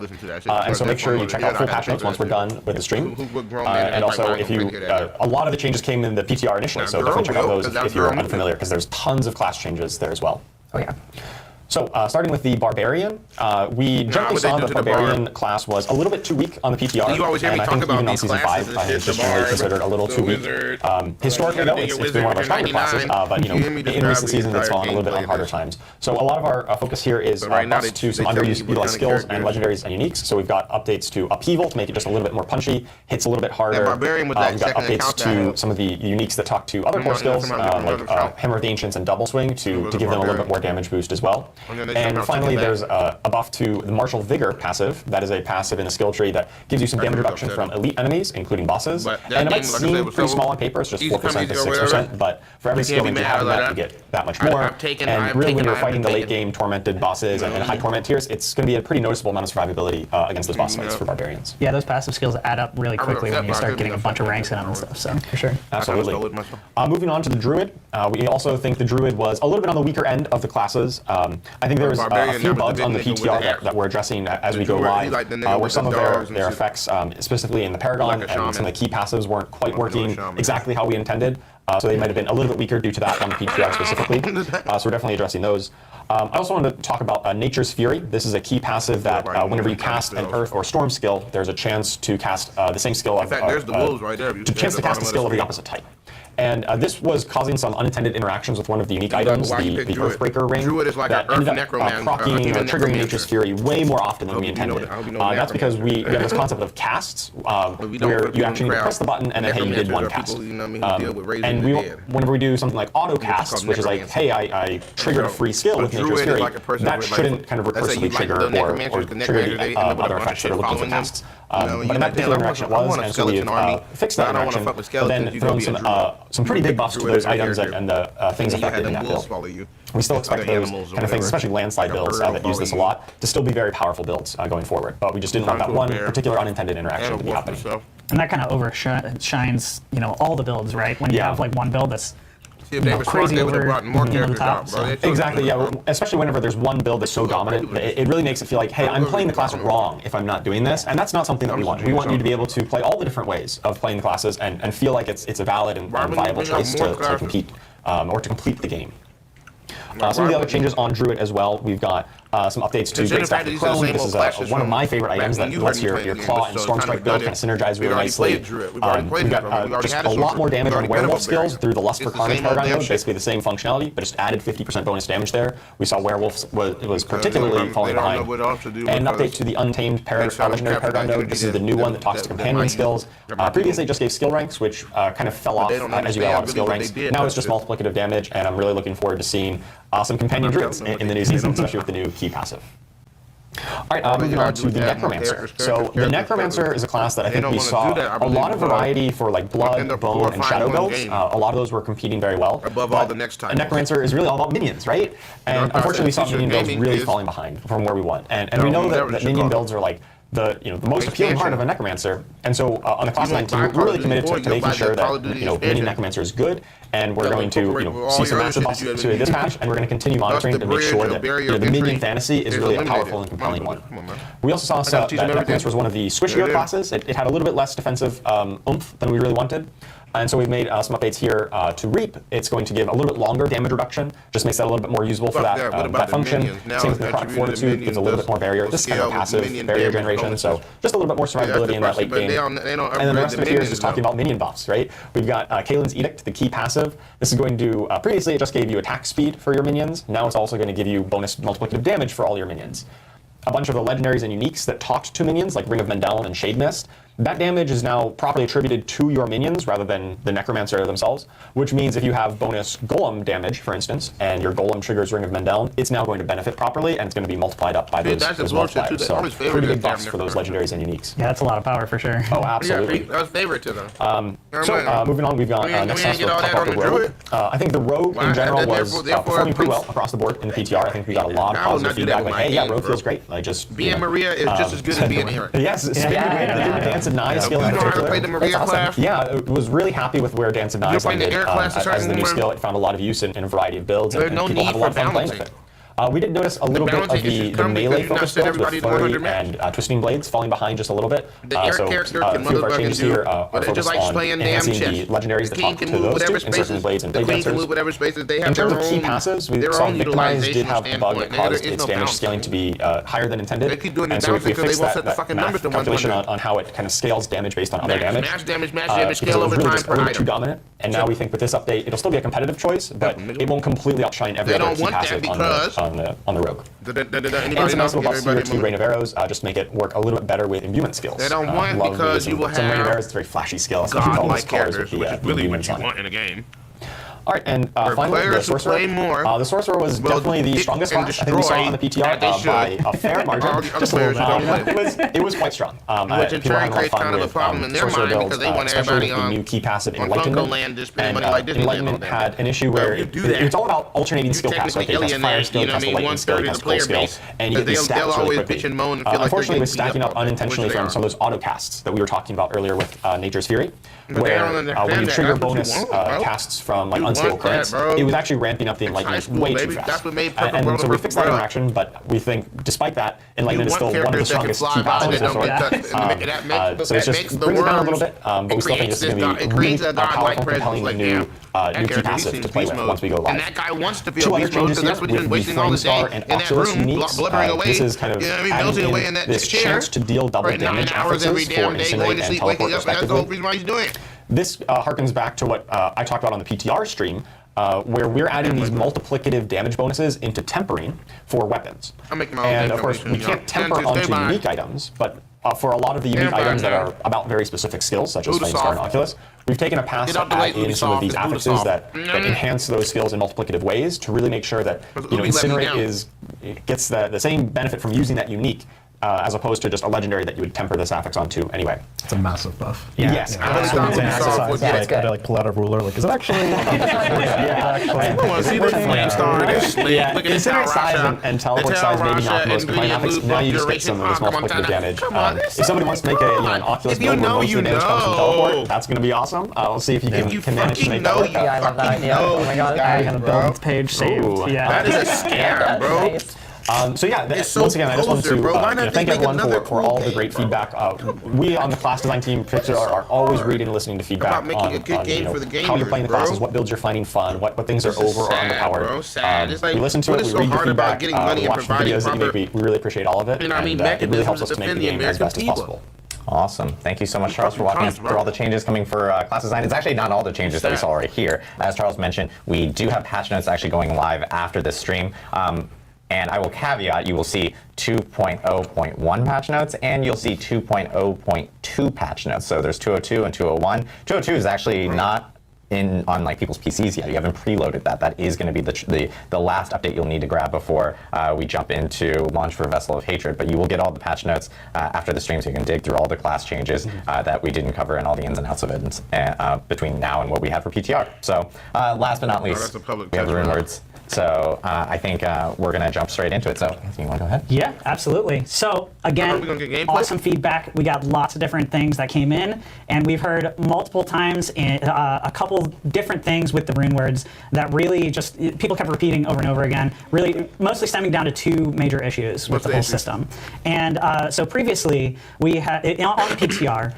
And so make sure you check out full patch notes once we're done with the stream. And also, if you, a lot of the changes came in the PTR initially, so definitely check out those if you're unfamiliar, because there's tons of class changes there as well. Oh yeah. So starting with the Barbarian, we generally saw the Barbarian class was a little bit too weak on the PTR, and I think even on Season 5, it's just generally considered a little too weak. Historically, though, it's been one of our stronger classes, but in recent seasons, it's fallen a little bit on harder times. So a lot of our focus here is buffs to some underutilized skills and legendaries and uniques. So we've got updates to Upheaval to make it just a little bit more punchy, hits a little bit harder. We've got updates to some of the uniques that talk to other core skills, like Hammer of the Ancients and Double Swing to give them a little bit more damage boost as well. And finally, there's a buff to the Martial Vigor passive. That is a passive in a skill tree that gives you some damage reduction from elite enemies, including bosses. And it might seem pretty small on paper, it's just 4% to 6%, but for every skill that you have that, you get that much more. And really, when you're fighting the late game tormented bosses and high torment tiers, it's going to be a pretty noticeable amount of survivability against those boss fights for Barbarians. Yeah, those passive skills add up really quickly when you start getting a bunch of ranks in them and stuff, so for sure. Absolutely. Moving on to the Druid, we also think the Druid was a little bit on the weaker end of the classes. I think there was a few bugs on the PTR that we're addressing as we go live, where some of their effects, specifically in the Paragon, and some of the key passives weren't quite working exactly how we intended. So they might have been a little bit weaker due to that on the PTR specifically. So we're definitely addressing those. I also wanted to talk about Nature's Fury. This is a key passive that whenever you cast an Earth or Storm skill, there's a chance to cast the same skill of to cast a skill of the opposite type. And this was causing some unintended interactions with one of the unique items, the Earthbreaker ring, that ended up proccing or triggering Nature's Fury way more often than we intended. That's because we have this concept of casts, where you actually need to press the button and then, hey, you did one cast. And whenever we do something like auto casts, which is like, hey, I triggered a free skill with Nature's Fury, that shouldn't kind of recursively trigger or trigger the other effects that are looking for casts. But in that particular interaction it was, and so we've fixed that interaction, but then thrown some pretty big buffs to those items and the things affected in that build. We still expect those kind of things, especially landslide builds that use this a lot, to still be very powerful builds going forward. But we just didn't want that one particular unintended interaction to be happening. And that kind of overshines, all the builds, right? When you have like one build that's crazy over the top. So. Exactly, yeah. Especially whenever there's one build that's so dominant, it really makes it feel like, hey, I'm playing the class wrong if I'm not doing this, and that's not something that we want. We want you to be able to play all the different ways of playing the classes and feel like it's a valid and viable choice to compete or to complete the game. Some of the other changes on Druid as well, we've got some updates to Great Staff of Chrome. This is one of my favorite items that lets your Claw and Stormstrike build kind of synergize really nicely. We've got just a lot more damage on Werewolf skills through the Lust for Carnage Paragon node, basically the same functionality, but just added 50% bonus damage there. We saw Werewolf was particularly falling behind. And an update to the Untamed Legendary Paragon node. This is the new one that talks to companion skills. Previously it just gave skill ranks, which kind of fell off as you got a lot of skill ranks. Now it's just multiplicative damage, and I'm really looking forward to seeing some companion druids in the new season, especially with the new key passive. All right, moving on to the Necromancer. So the Necromancer is a class that I think we saw a lot of variety for like blood, bone, and shadow builds. A lot of those were competing very well. Above all the next time. A Necromancer is really all about minions, right? And unfortunately, we saw minion builds really falling behind from where we want. And we know that minion builds are like the most appealing part of a Necromancer, and so on the class line team, we're really committed to making sure that minion Necromancer is good, and we're going to see some massive buffs to this patch, and we're going to continue monitoring to make sure that the minion fantasy is really a powerful and compelling one. We also saw that Necromancer was one of the squishier classes. It had a little bit less defensive oomph than we really wanted. And so we've made some updates here to Reap. It's going to give a little bit longer damage reduction, just makes that a little bit more usable for that function. Same with Necrotic Fortitude, gives a little bit more barrier. This is kind of a passive barrier generation, so just a little bit more survivability in that late game. And then the rest of it here is just talking about minion buffs, right? We've got Kaelin's Edict, the key passive. This is going to, previously it just gave you attack speed for your minions. Now it's also going to give you bonus multiplicative damage for all your minions. A bunch of the legendaries and uniques that talked to minions, like Ring of Mendeln and Shade Mist, that damage is now properly attributed to your minions rather than the Necromancer themselves, which means if you have bonus Golem damage, for instance, and your Golem triggers Ring of Mendeln, it's now going to benefit properly, and it's going to be multiplied up by those multipliers. So pretty big buffs for those legendaries and uniques. Yeah, that's a lot of power for sure. Oh, absolutely. That's favorite to them. So moving on, we've got next class we'll talk about the Rogue. I think the Rogue in general was performing pretty well across the board in the PTR. I think we got a lot of positive feedback, like, hey, yeah, Rogue feels great. Like just being Maria is just as good as being Eric. Yes, the Dance of Knives skill in particular. That's awesome. Yeah, I was really happy with where Dance of Knives landed as the new skill. It found a lot of use in a variety of builds, and people have a lot of fun playing with it. We did notice a little bit of the melee focus builds with Flurry and Twisting Blades falling behind just a little bit. So a few of our changes here are focused on enhancing the legendaries that talk to those two, Encircling Blades and Blade Dancers. In terms of key passives, we saw Victimize did have a bug that caused its damage scaling to be higher than intended, and so we fixed that math calculation on how it kind of scales damage based on other damage. Because it was really just a little too dominant, and now we think with this update, it'll still be a competitive choice, but it won't completely outshine every other key passive on the Rogue. And some nice little buffs here to Rain of Arrows, just make it work a little bit better with imbuement skills. They don't want because you will have some Rain of Arrows, it's a very flashy skill. So all those colors with the really what you on want in a game. All right, and finally, the Sorcerer. The Sorcerer was definitely the strongest class I think we saw on the PTR by a fair margin. Just a little bit. It was quite strong. Which in turn creates kind of a problem in their mind because they want everybody on the new key passive Enlightenment. And Enlightenment had an issue where it's all about alternating skill casts. Like, it has fire skill, it has lightning skill, it has cold skill, and you get these stacks really quickly. Unfortunately, it was stacking up unintentionally from some of those auto casts that we were talking about earlier with Nature's Fury, where when you trigger bonus casts from like unstable currents, it was actually ramping up the Enlightenment way too fast. And so we fixed that interaction, but we think despite that, Enlightenment is still one of the strongest key passives in the sword. So it just brings it down a little bit, but we still think this is going to be really a powerful, compelling new key passive to play with once we go live. Two other changes here with the Flamestar and Oculus uniques. This is kind of adding in this chance to deal double damage emphasis for Incinerate and Teleport respectively. this harkens back to what I talked about on the PTR stream, where we're adding these multiplicative damage bonuses into tempering for weapons. And of course, we can't temper onto unique items, but for a lot of the unique items that are about very specific skills, such as Flamescar and Oculus, we've taken a pass to add in some of these affixes that enhance those skills in multiplicative ways to really make sure that Incinerate gets the same benefit from using that unique, as opposed to just a legendary that you would temper this affix onto anyway. It's a massive buff. Yeah. Yes. I like pull out a ruler. Like, is it actually? Incinerate size and teleport size maybe not the most compliant affix. Now you just get some of this multiplicative damage. If somebody wants to make an Oculus build where most of the damage comes from teleport, that's going to be awesome. We'll see if you can manage to make that work. Yeah, I love that idea. Oh my god. I have a build page saved. Yeah. That is a scam, bro. So yeah, once again, I just wanted to thank everyone for all the great feedback. We on the class design team are always reading and listening to feedback on how you're playing the classes, what builds you're finding fun, what things are over or underpowered. We listen to it, we read the feedback, we watch the videos that you make. We really appreciate all of it, and it really helps us to make the game as best as possible. Awesome. Thank you so much, Charles, for walking us through all the changes coming for class design. It's actually not all the changes that we saw right here. As Charles mentioned, we do have patch notes actually going live after this stream. And I will caveat, you will see 2.0.1 patch notes, and you'll see 2.0.2 patch notes. So there's 202 and 201. 202 is actually not on like people's PCs yet. You haven't preloaded that. That is going to be the last update you'll need to grab before we jump into launch for Vessel of Hatred. But you will get all the patch notes after the stream, so you can dig through all the class changes that we didn't cover and all the ins and outs of it between now and what we had for PTR. So last but not least, we have the rune words. So I think we're going to jump straight into it. So you want to go ahead? Yeah, absolutely. So again, awesome feedback. We got lots of different things that came in, and we've heard multiple times a couple different things with the rune words that really just people kept repeating over and over again, really mostly stemming down to two major issues with the whole system. And so previously, we had on the PTR,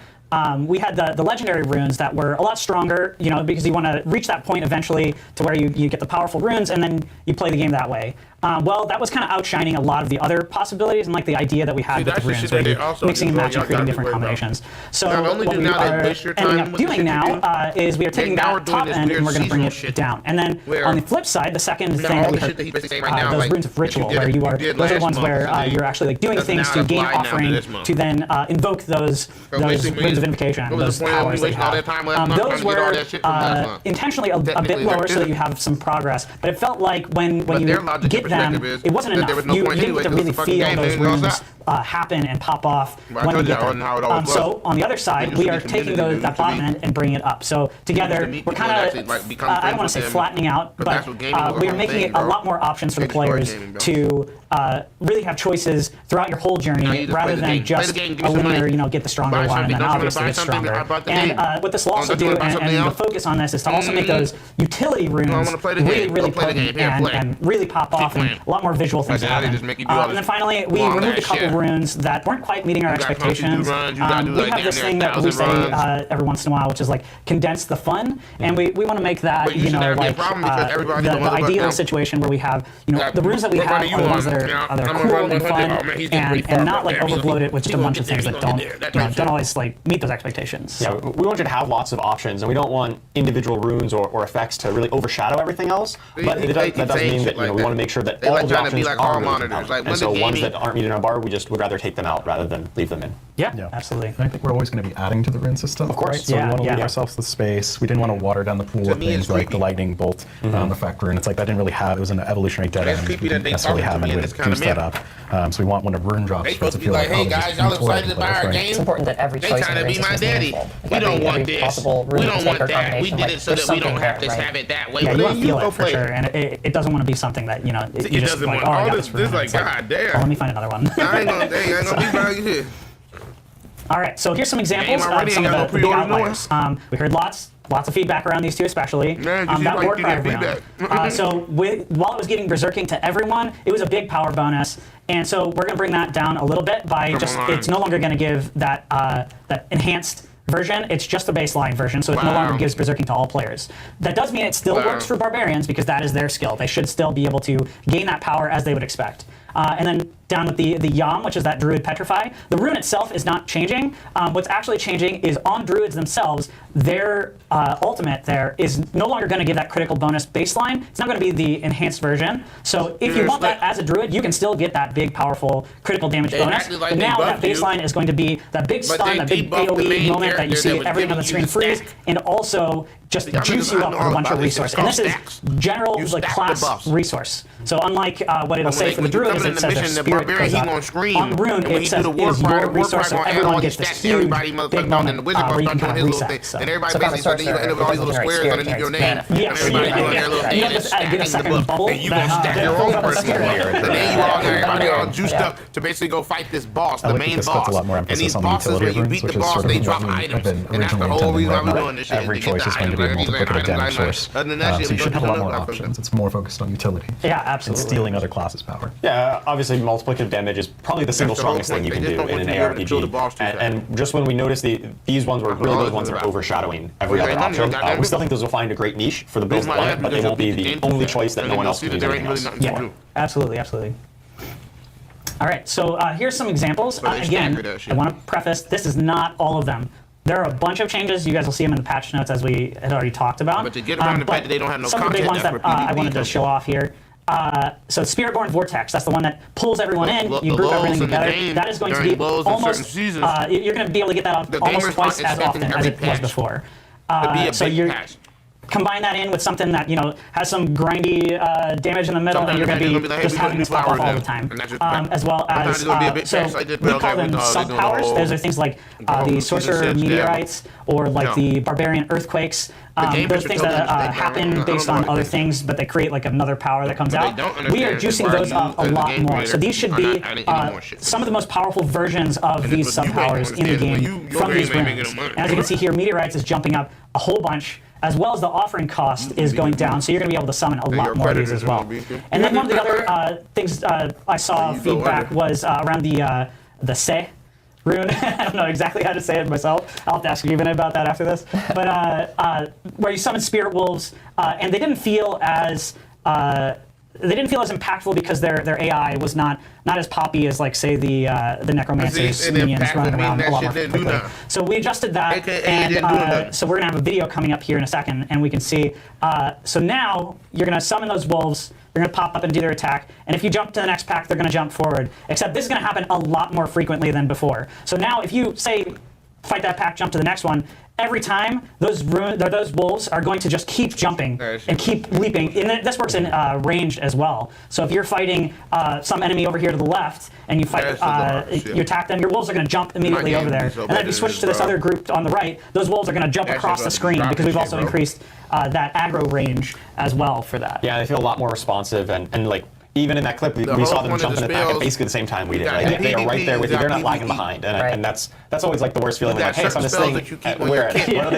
we had the legendary runes that were a lot stronger, because you want to reach that point eventually to where you get the powerful runes and then you play the game that way. Well, that was kind of outshining a lot of the other possibilities and like the idea that we had with the runes, where you're mixing and matching, creating different combinations. So what we are ending up doing now is we are taking that top end and we're going to bring it down. And then on the flip side, the second thing that we heard, those runes of ritual, where those are ones where you're actually like doing things to gain offering to then invoke those runes of invocation, those powers that you have. Those were intentionally a bit lower so that you have some progress, but it felt like when you get them, it wasn't enough. You didn't get to really feel those runes happen and pop off when you get them. So on the other side, we are taking that bottom end and bringing it up. So together, we're kind of, I don't want to say flattening out, but we are making it a lot more options for the players to really have choices throughout your whole journey, rather than just a linear, get the stronger one and then obviously get stronger. And what this will also do, and the focus on this, is to also make those utility runes really, really potent and really pop off, and a lot more visual things happen. And then finally, we removed a couple runes that weren't quite meeting our expectations. We have this thing that we say every once in a while, which is like condense the fun, and we want to make like the ideal situation where we have the runes that we have are the ones that are cool and fun and not like overloaded with just a bunch of things that don't always like meet those expectations. Yeah, we want you to have lots of options, and we don't want individual runes or effects to really overshadow everything else. But that doesn't mean that we want to make sure that all the options are really, and so ones that aren't meeting our bar, we would rather take them out rather than leave them in. Yeah, absolutely. And I think we're always going to be adding to the rune system. Of course. Right? So we want to leave ourselves the space. We didn't want to water down the pool of things like the lightning bolt effect rune. It's like that didn't really have, it was an evolutionary dead end. We didn't necessarily have any way to boost that up. So we want when a rune drops for it to feel like, hey guys, y'all excited about our game? It's important that every choice in the rune system is meaningful. We don't want this. We don't want that. We did it so that we don't have to have it that way. Yeah, you want to feel it for sure, and it doesn't want to be something that, you just like, oh, I got this rune. Like, god damn. Oh, let me find another one. I ain't gonna be by here. All right, so here's some examples of some of the big outliers. We heard lots of feedback around these two, especially. That Warcry rune. So while it was giving Berserking to everyone, it was a big power bonus. And so we're going to bring that down a little bit by it's no longer going to give that enhanced version. It's just the baseline version, so it no longer gives Berserking to all players. That does mean it still works for Barbarians, because that is their skill. They should still be able to gain that power as they would expect. And then down with the Yam, which is that Druid Petrify. The rune itself is not changing. What's actually changing is on Druids themselves, their ultimate there is no longer going to give that critical bonus baseline. It's not going to be the enhanced version. So if you want that as a Druid, you can still get that big, powerful critical damage bonus. But now that baseline is going to be that big stun, that big AoE moment that you see everything on the screen freeze, and also just juice you up with a bunch of resource. And this is general like class resource. So unlike what it'll say for the Druid, is it says their spirit goes up. On the rune, it says it is your resource, so everyone gets this huge, big moment where you can kind of reset. So everybody basically you end up with all these little squares underneath your name. Yes, you get a second bubble. And you can stack your own person in there. And then you all got everybody all juiced up to basically go fight this boss, the main boss. And these bosses, when you beat the boss, they drop items. And that's the whole reason why we're doing this shit. Every choice is going to be a multiplicative damage source. So you should have a lot more options. It's more focused on utility. Yeah, absolutely. And stealing other classes' power. Yeah, obviously multiplicative damage is probably the single strongest thing you can do in an ARPG. And just when we notice these ones were really those ones that are overshadowing every other option, we still think those will find a great niche for the builds that want it, but they won't be the only choice that no one else can use anything else. Yeah, absolutely, absolutely. All right, so here's some examples. Again, I want to preface, this is not all of them. There are a bunch of changes. You guys will see them in the patch notes as we had already talked about. But to get around the fact that they don't have no some of the big ones that I wanted to show off here. So Spiritborn Vortex, that's the one that pulls everyone in, you group everything together. That is going to be almost, you're going to be able to get that almost twice as often as it was before. So you're combine that in with something that has some grindy damage in the middle, and you're going to be just having this pop off all the time. As well as so we call them sub powers. Those are things like the Sorcerer Meteorites or like the Barbarian Earthquakes. Those things that happen based on other things, but they create like another power that comes out. We are juicing those up a lot more. So these should be some of the most powerful versions of these sub powers in the game from these runes. As you can see here, Meteorites is jumping up a whole bunch, as well as the offering cost is going down, so you're going to be able to summon a lot more of these as well. And then one of the other things I saw feedback was around the Se rune. I don't know exactly how to say it myself. I'll have to ask Ruben about that after this. But where you summon spirit wolves, and they didn't feel as impactful because their AI was not as poppy as, like, say, the necromancer's minions running around a lot more quickly. So we adjusted that, and so we're gonna have a video coming up here in a second, and we can see. So now you're gonna summon those wolves. They're gonna pop up and do their attack, and if you jump to the next pack, they're gonna jump forward. Except this is gonna happen a lot more frequently than before. So now if you say fight that pack, jump to the next one, every time those wolves are going to just keep jumping and keep leaping. And this works in ranged as well. So if you're fighting some enemy over here to the left and you fight, you attack them, your wolves are going to jump immediately over there. And then if you switch to this other group on the right, those wolves are going to jump across the screen because we've also increased that aggro range as well for that. Yeah, they feel a lot more responsive and like. Even in that clip, we saw them jump in the back at basically the same time we did. Right? They are right there with you. They're not lagging behind, and that's always like the worst feeling. Like, hey, so this thing, where they're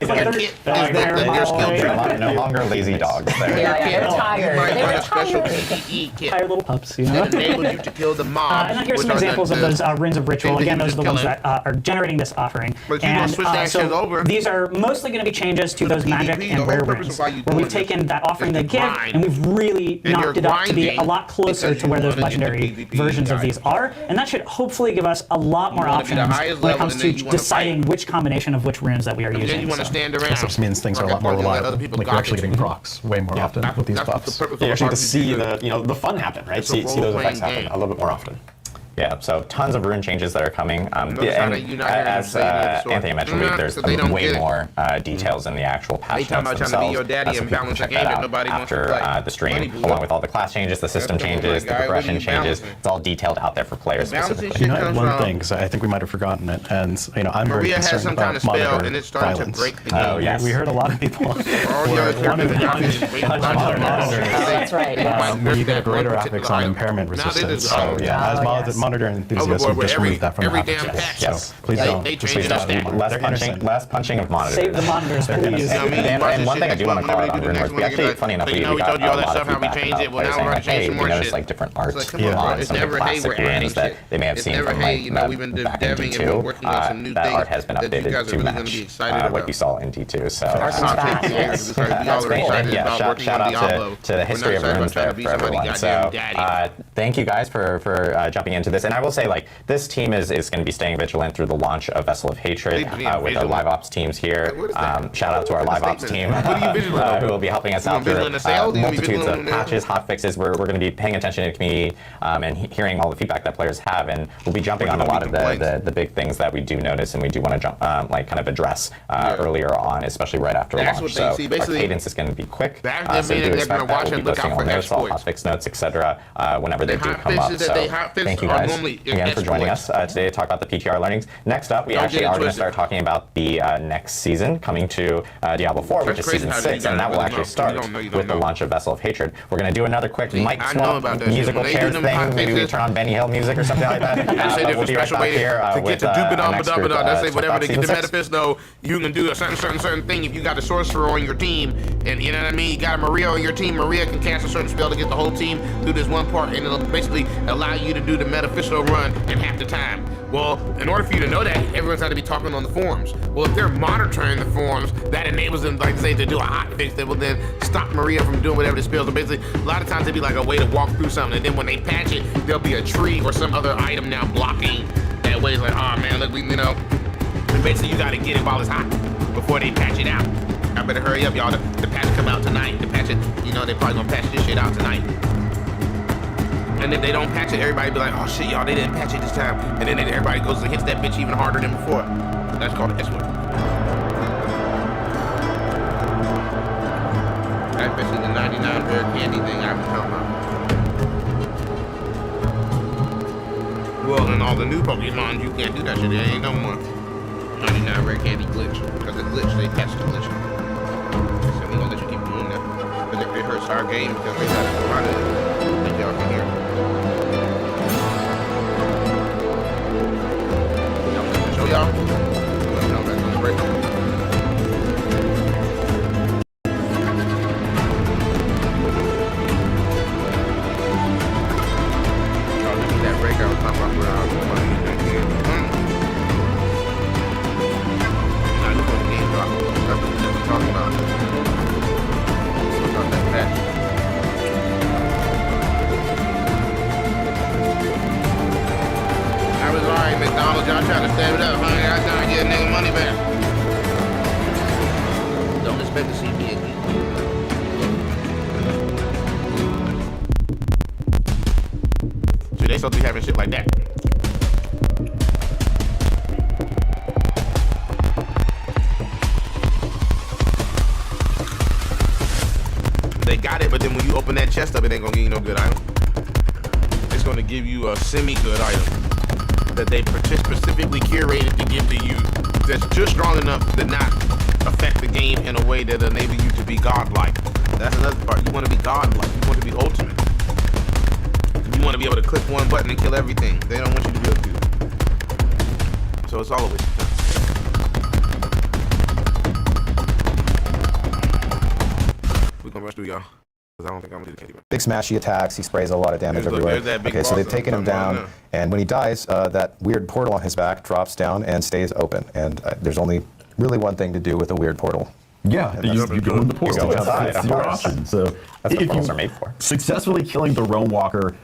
no longer lazy dogs. They're tired. They're tired little pups, you know. And then here's some examples of those runes of ritual. Again, those are the ones that are generating this offering. And so these are mostly going to be changes to those magic and rare runes, where we've taken that offering they give and we've really knocked it up to be a lot closer to where those legendary versions of these are, and that should hopefully give us a lot more options when it comes to deciding which combination of which runes that we are using. This just means things are a lot more reliable. Like you're actually getting procs way more often with these buffs. You actually get to see the fun happen, right? See those effects happen a little bit more often. Yeah, so tons of rune changes that are coming. And as Anthony mentioned, there's way more details in the actual patch notes themselves. So people can check that out after the stream, along with all the class changes, the system changes, the progression changes. It's all detailed out there for players specifically. One thing, because I think we might have forgotten it, and I'm very concerned about monitor violence. Oh, yes. We heard a lot of people wanted to monitor. That's right. You get greater affix on impairment resistance. So yeah, as monitor enthusiasts would just remove that from the application. Yes. Please don't. Please don't. Less punching of monitors. Save the monitors, please. And one thing I do want to call out on Rumors, we actually, funny enough, we got a lot of feedback about players saying, like, hey, we noticed like different art on some of the classic rooms that they may have seen from like back in D2. That art has been updated to match what you saw in D2. So that's great. Yeah, shout out to the history of rooms there for everyone. So thank you guys for jumping into this. And I will say, like, this team is going to be staying vigilant through the launch of Vessel of Hatred with our live ops teams here. Shout out to our live ops team who will be helping us out through multitudes of patches, hot fixes. We're going to be paying attention to the community and hearing all the feedback that players have, and we'll be jumping on a lot of the big things that we do notice and we do want to jump like kind of address earlier on, especially right after launch. So our cadence is going to be quick. So do expect that we'll be posting all notes, all hotfix notes, etc. Whenever they do come up. So thank you guys again for joining us today to talk about the PTR learnings. Next up, we actually are going to start talking about the next season coming to Diablo 4, which is season 6, and that will actually start with the launch of Vessel of Hatred. We're going to do another quick mic swap musical chair thing. Maybe we turn on Benny Hill music or something like that. We'll be right back here with our next group. Whatever to get the Metaphisto, you can do a certain thing if you got a sorcerer on your team, and you know what I mean. You got a Maria on your team. Maria can cast a certain spell to get the whole team do this one part, and it'll basically allow you to do the Metaphisto run in half the time. Well, in order for you to know that, everyone's got to be talking on the forums. Well, if they're monitoring the forums, that enables them, like say, to do a hot fix that will then stop Maria from doing whatever the spells. So basically, a lot of times it'd be like a way to walk through something, and then when they patch it, there'll be a tree or some other item now blocking that way. It's like, oh man, look, and basically you got to get it while it's hot before they patch it out. I better hurry up, y'all. The patch come out tonight. The patch it, they probably gonna patch this shit out tonight. And if they don't patch it, everybody be like, oh shit, y'all, they didn't patch it this time. And then everybody goes and hits that bitch even harder than before. That's called an S-word. Especially the 99 rare candy thing I was talking about. Well, and all the new Pokemon, you can't do that shit. There ain't no more 99 rare candy glitch. Because the glitch, they patched the glitch. So we gonna let you keep doing that. Because it hurts our game because they got a lot of it. That y'all can hear. Show y'all. Let me know that's on the break. That break I was talking about where I was going to get Nah, this one game drop. That's what we're talking about. About that patch. I was alright, McDonald's. Y'all trying to save it up, honey. I trying to get a nigga money back. Don't expect to see me again. See, they supposed to be having shit like that. They got it, but then when you open that chest up, it ain't gonna give you no good item. It's gonna give you a semi-good item that they specifically curated to give to you that's just strong enough to not affect the game in a way that enables you to be godlike. That's another part. You want to be godlike. You want to be ultimate. You want to be able to click one button and kill everything. They don't want you to be able to do that. So it's all a waste of time. We're gonna rush through, y'all. I don't think I'm gonna do the candy. Big smash, he attacks, he sprays a lot of damage everywhere. Okay, so they've taken him down, and when he dies, that weird portal on his back drops down and stays open. And there's only really one thing to do with a weird portal. Yeah, you go in the portal. That's your option. So that's what if portals you are made for. Successfully killing the Realm Walker,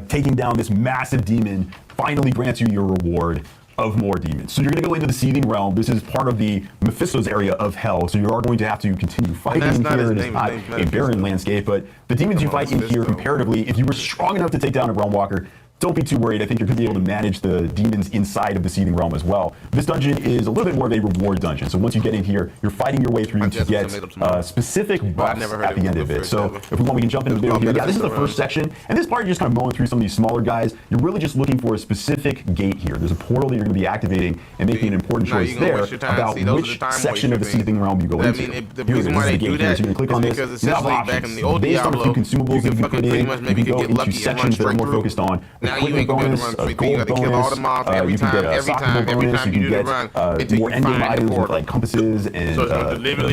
taking down this massive demon, finally grants you your reward of more demons. So you're going to go into the Seething Realm. This is part of the Mephisto's area of hell. So you are going to have to continue fighting in here. It is not a barren landscape, but the demons you fight in here comparatively, if you were strong enough to take down a Realm Walker, don't be too worried. I think you're going to be able to manage the demons inside of the Seething Realm as well. This dungeon is a little bit more of a reward dungeon. So once you get in here, you're fighting your way through to get specific buffs at the end of it. So if we want, we can jump into the video here. Yeah, this is the first section. And this part, you're just kind of mowing through some of these smaller guys. You're really just looking for a specific gate here. There's a portal that you're going to be activating and making an important choice there about which section of the Seething Realm you go into. The reason why they do that is because essentially back in the old Diablo, based on a few consumables that you put in, you can go into sections that are more focused on the equipment bonus, a gold bonus, you can get a soccer bonus, you can get more endgame items with like compasses and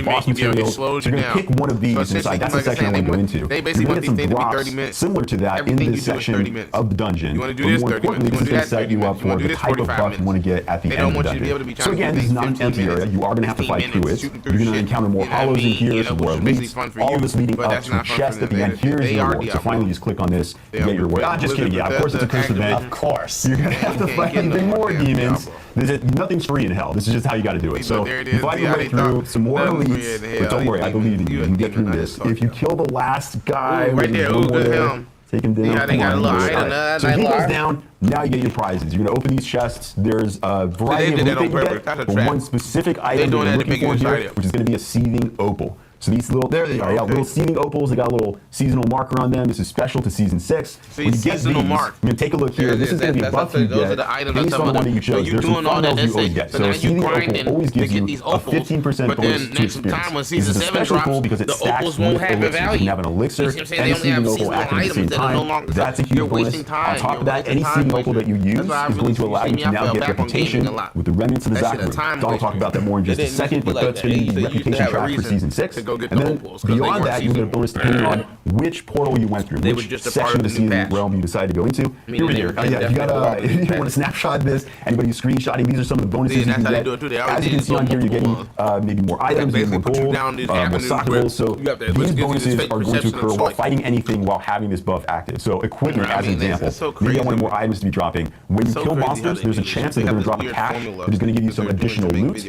boss materials. So you're going to pick one of these and decide that's the section I want to go into. You're going to get some drops similar to that in this section of the dungeon. But more importantly, this is going to set you up for the type of buff you want to get at the end of the dungeon. So again, this is not an empty area. You are going to have to fight through it. You're going to encounter more hollows in here, some more elites. All of this leading up to a chest at the end. Here's your reward. So finally, just click on this and get your reward. Ah, just kidding. Yeah, of course it's a cursed event. Of course. You're going to have to fight even more demons. Nothing's free in hell. This is just how you got to do it. So you fight your way through some more elites, but don't worry, I believe in you. You can get through this. If you kill the last guy, right there, take him down. Yeah, they got a little item. So he goes down. Now you get your prizes. You're going to open these chests. There's a variety of loot that you get, but one specific item that you're looking for here, which is going to be a seething opal. So these little, there they are, yeah, little seething opals. They got a little seasonal marker on them. This is special to season 6. When you get these, I'm going to take a look here. This is going to be a buff you get based on the one that you chose. There's some fundamentals you always get. So a seething opal always gives you a 15% bonus to experience. This is a special pool because it stacks with elixirs. You can have an elixir and a seething opal active at the same time. That's a huge bonus. On top of that, any seething opal that you use is going to allow you to now get reputation with the remnants of the Zachary. I'll talk about that more in just a second, but that's going to be the reputation track for season 6. And then beyond that, you get a bonus depending on which portal you went through, which section of the season realm you decided to go into. Here, if you want to snapshot this, anybody who's screenshotting, these are some of the bonuses you can get. As you can see on here, you're getting maybe more items, maybe more gold, more soccer rolls. So these bonuses are going to occur while fighting anything while having this buff active. So equipment, as an example, maybe I want more items to be dropping. When you kill monsters, there's a chance that they're going to drop a cache that is going to give you some additional loot.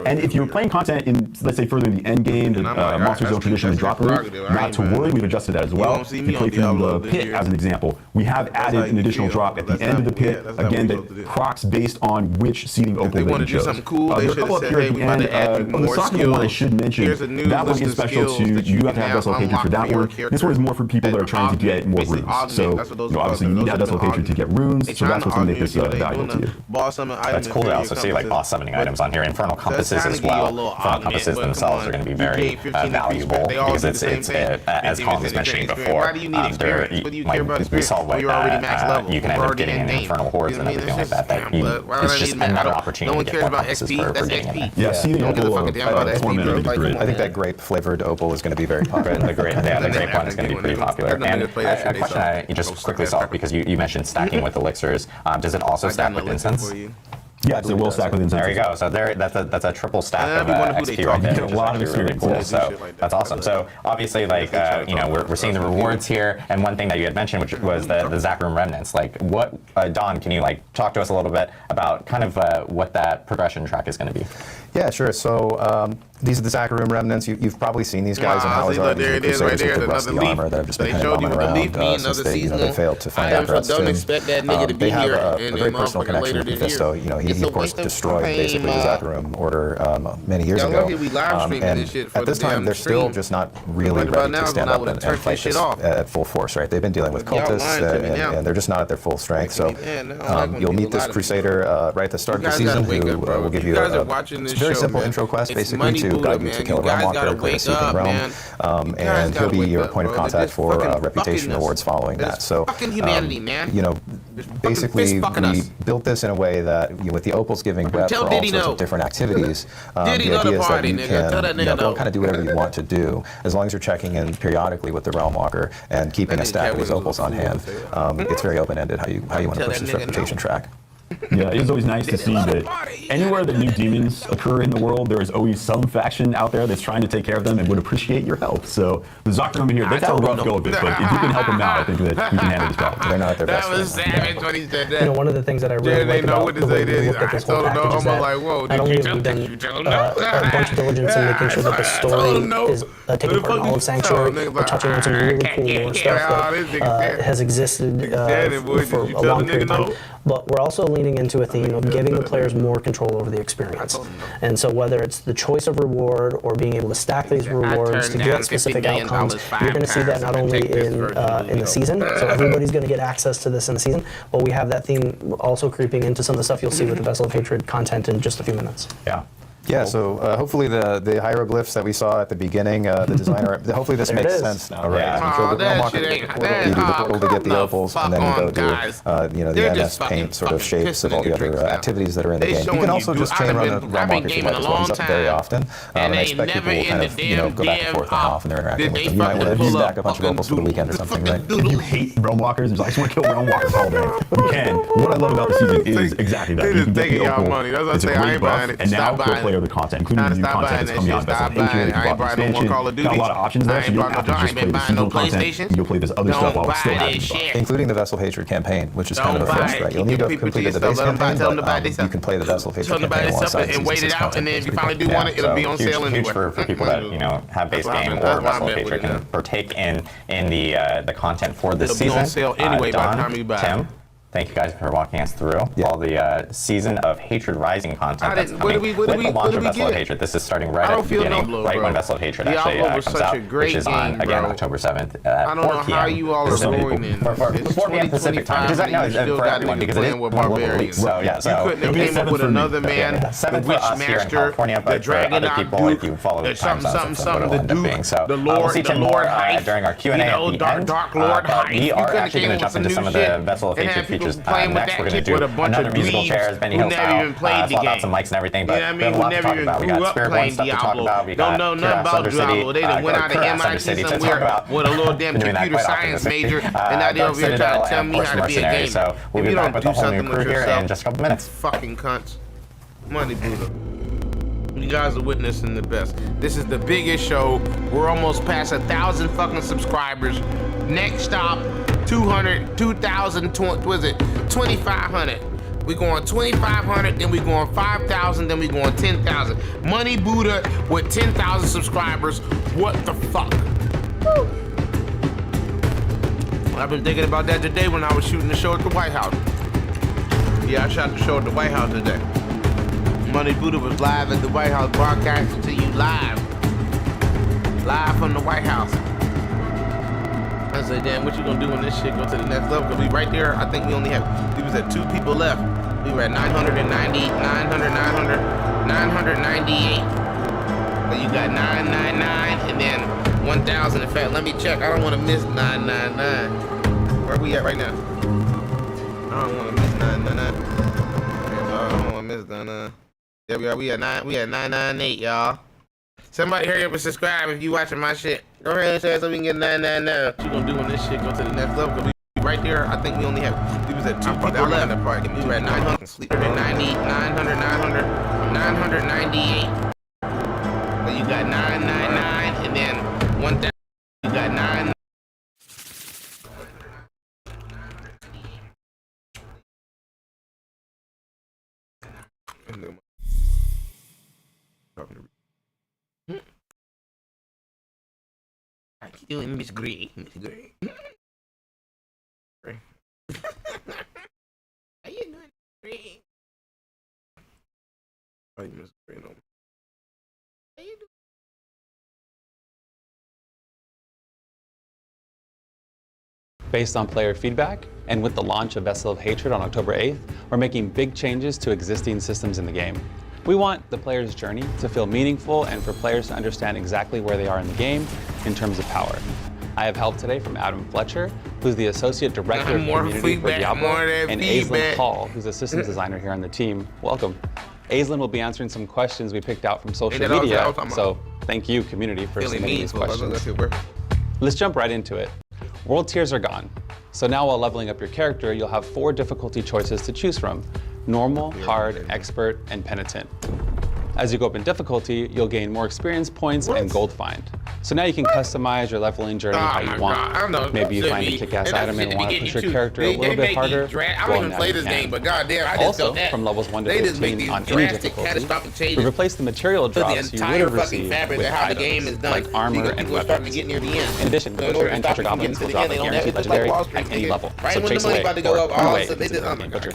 And if you're playing content in, let's say, further in the end game, Monster Zone traditionally drop a loot, not to worry, we've adjusted that as well. If you play through the pit, as an example, we have added an additional drop at the end of the pit, again, that procs based on which seething opal that you chose. There are a couple up here at the end. On the soccer one, I should mention, that one is special to, you do have to have Vessel of Hatred for that one. This one is more for people that are trying to get more runes. So, obviously, you need to have Vessel of Hatred to get runes, so that's what's going to make this valuable to you. That's cool to also see like boss summoning items on here. Infernal compasses as well. Infernal compasses themselves are going to be very valuable because it's as Colin was mentioning before, we saw what you can end up getting in Infernal Hordes and everything like that. It's just another opportunity to get more compasses for getting in there. Yeah, seething opal, I think that grape flavored opal is going to be very popular. The grape one is going to be pretty popular. And a question I just quickly saw, because you mentioned stacking with elixirs, does it also stack with incense? Yeah, it will stack with incense. There you go. So that's a triple stack of XP right there. A lot of experience. Really cool. So that's awesome. So obviously, like we're seeing the rewards here, and one thing that you had mentioned, which was the Zach Room remnants. Like, what, Don? Can you like talk to us a little bit about kind of what that progression track is going to be? Yeah, sure. So these are the Zach Room remnants. You've probably seen these guys in Howazard. There it is, right there. With the rusty armor that have just been kind of bumming around since they failed to find out Dresden. They have a very personal connection with Mephisto. He of course destroyed basically the Zach Room order many years ago. And at this time, they're still just not really ready to stand up and fight this at full force, right? They've been dealing with cultists, and they're just not at their full strength. So you'll meet this Crusader right at the start of the season who will give you a very simple intro quest, basically, to guide you to kill a realm walker, create a seething realm, and he'll be your point of contact for reputation rewards following that. So, basically, we built this in a way that, with the opals giving rep for all sorts of different activities, the idea is that you can go kind of do whatever you want to do, as long as you're checking in periodically with the realm walker and keeping a stack of these opals on hand. It's very open-ended how you want to push this reputation track. Yeah, it is always nice to see that anywhere that new demons occur in the world, there is always some faction out there that's trying to take care of them and would appreciate your help. So the Zocrom here, they've had a rough go of it, but if you can help them out, I think that we can handle this problem. They're not at their best. That was savage when he said that. One of the things that I really like about the way we looked at this whole package is that not only have we done a bunch of diligence in making sure that the story is taking part in all of Sanctuary, we're touching on some really cool lore stuff that has existed for a long period of time. But we're also leaning into a theme of giving the players more control over the experience. And so whether it's the choice of reward or being able to stack these rewards to get specific outcomes, you're going to see that not only in the season, so everybody's going to get access to this in the season, but we have that theme also creeping into some of the stuff you'll see with the Vessel of Hatred content in just a few minutes. Yeah. Yeah, so hopefully the hieroglyphs that we saw at the beginning, the designer, hopefully this makes sense now, right? Yeah. You go to the realm walker, you do the portal to get the opals, and then you go do the MS Paint sort of shapes of all the other activities that are in the game. You can also just chain run the realm walker if you like as well. He's up very often, and I expect people will kind of go back and forth on off, and they're interacting with them. You might want to stack a bunch of opals for the weekend or something, right? If you hate realm walkers, I just want to kill realm walkers all day. But you can. What I love about the season is exactly that. You can get the opal. It's a great buff, and now go play other content, including the new content that's coming out. Vessel of Hatred, you bought the expansion, got a lot of options there, so you don't have to just play the seasonal content. You'll play this other stuff while it's still happening. Including the Vessel of Hatred campaign, which is kind of a first, right? You'll need to have completed the base campaign, but you can play the Vessel of Hatred campaign alongside the season's content. And then if you finally do want it, it'll be on sale anyway. Huge for people that have base game or Vessel of Hatred can partake in the content for this season. It'll be on sale anyway by the time you buy it. Tim, thank you guys for walking us through all the Season of Hatred Rising content that's coming with the launch of Vessel of Hatred. This is starting right at the beginning, right when Vessel of Hatred actually comes out, which is on, again, October 7th at 4 p.m. I don't know how you all are going in. For 4 p.m. Pacific time, which is now for everyone because it is barbarians. So, yeah, so you couldn't have came up with another man, the 7th for us here in California, but for other people, if you follow the time zones, that's what it'll end up being. So we'll see Tim more during our Q&A at the end. We are actually going to jump into some of the Vessel of Hatred features next. We're going to do another musical chairs, Benny Hill style, swap out some mics and everything, but we have a lot to talk about. We got Spirit One stuff to talk about. We got Silver City, Silver City to talk about. With a little damn computer science major, and now they're over here trying to tell me how to be a gamer. So we'll be back with a whole new crew here in just a couple minutes. Fucking cunts. Money Buddha. You guys are witnessing the best. This is the biggest show. We're almost past 1,000 fucking subscribers. Next stop, 200, 2,000, was it 2,500? We're going 2,500, then we're going 5,000, then we're going 10,000. Money Buddha with 10,000 subscribers. What the fuck? Woo. I've been thinking about that today when I was shooting the show at the White House. Yeah, I shot the show at the White House today. Money Buddha was live at the White House, broadcasting to you live from the White House. I said, damn, what you gonna do when this shit go to the next level? Cause we right there, I think we only have, we was at 2 people left. We were at 998. So you got 999 and then 1,000. In fact, let me check. I don't wanna miss 999. Where we at right now? I don't wanna miss 999. I don't wanna miss 999. Yeah, we at 998, y'all. Somebody hurry up and subscribe if you watching my shit. Go ahead and share so we can get 999. What you gonna do when this shit go to the next level? Cause we right there, I think we only have, we was at 2 people left. We were at 900, 998. So you got 999 and then 1,000. You got 9. How you doing, Miss Gray? Miss Gray. How you doing, Gray? How you Miss Gray? No. How you doing? Based on player feedback, and with the launch of Vessel of Hatred on October 8th, we're making big changes to existing systems in the game. We want the player's journey to feel meaningful and for players to understand exactly where they are in the game in terms of power. I have help today from Adam Fletcher, who's the Associate Director of Community for Diablo, and Aislinn Hall, who's a systems designer here on the team. Welcome. Aislinn will be answering some questions we picked out from social media, so thank you, community, for submitting these questions. Let's jump right into it. World tiers are gone. So now while leveling up your character, you'll have 4 difficulty choices to choose from: normal, hard, expert, and penitent. As you go up in difficulty, you'll gain more experience points and gold find. So now you can customize your leveling journey how you want. Maybe you find a kick-ass item and want to push your character a little bit harder. I don't even play this game, but goddamn, I just also, from levels 1 to 15 on any difficulty, we replace the material drops you would have received with items like armor and weapons. In addition, the Butcher and Catcher Goblins will drop a guaranteed legendary at any level. So chase away or run away into the game Butcher.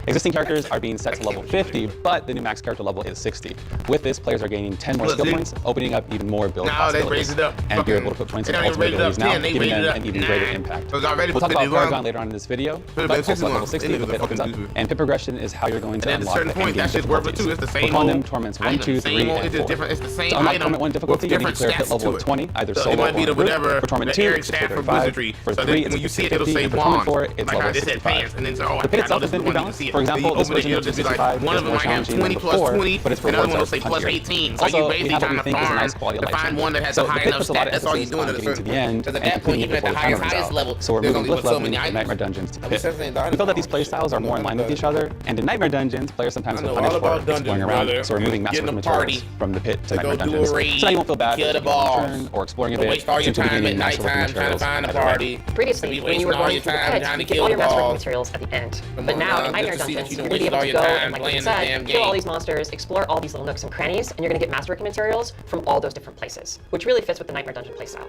Existing characters are being set to level 50, but the new max character level is 60. With this, players are gaining 10 more skill points, opening up even more build possibilities. and you're able to put points in ultimate abilities now, giving them an even greater impact. We'll talk about Paragon later on in this video, but also at level 60, the pit opens up, and pit progression is how you're going to unlock the endgame difficulties. We're calling them Torments 1, 2, 3, and 4. To unlock Torment 1 difficulty, you need to clear pit level of 20, either solo or in a group. For Torment 2, it's 35. For 3, it's 50, and for Torment 4, it's level 65. The pit itself is going to be balanced. For example, this version of 265 is more challenging than before, but its rewards are punchier. Also, we have what we think is a nice quality of life change. So the pit puts a lot of emphasis on getting to the end and completing it before the timer runs out. So we're moving glyph leveling from Nightmare Dungeons to pit. We feel that these playstyles are more in line with each other, and in Nightmare Dungeons, players sometimes feel punished for exploring around, so we're moving master materials from the pit to Nightmare Dungeons. So now you won't feel bad for turn or exploring a bit, since you'll be gaining master materials either way. Previously, when you were going through the pit, you get all your master materials at the end. But now, in Nightmare Dungeons, you're going to be able to go and, like I said, kill all these monsters, explore all these little nooks and crannies, and you're going to get master materials from all those different places, which really fits with the Nightmare Dungeon playstyle.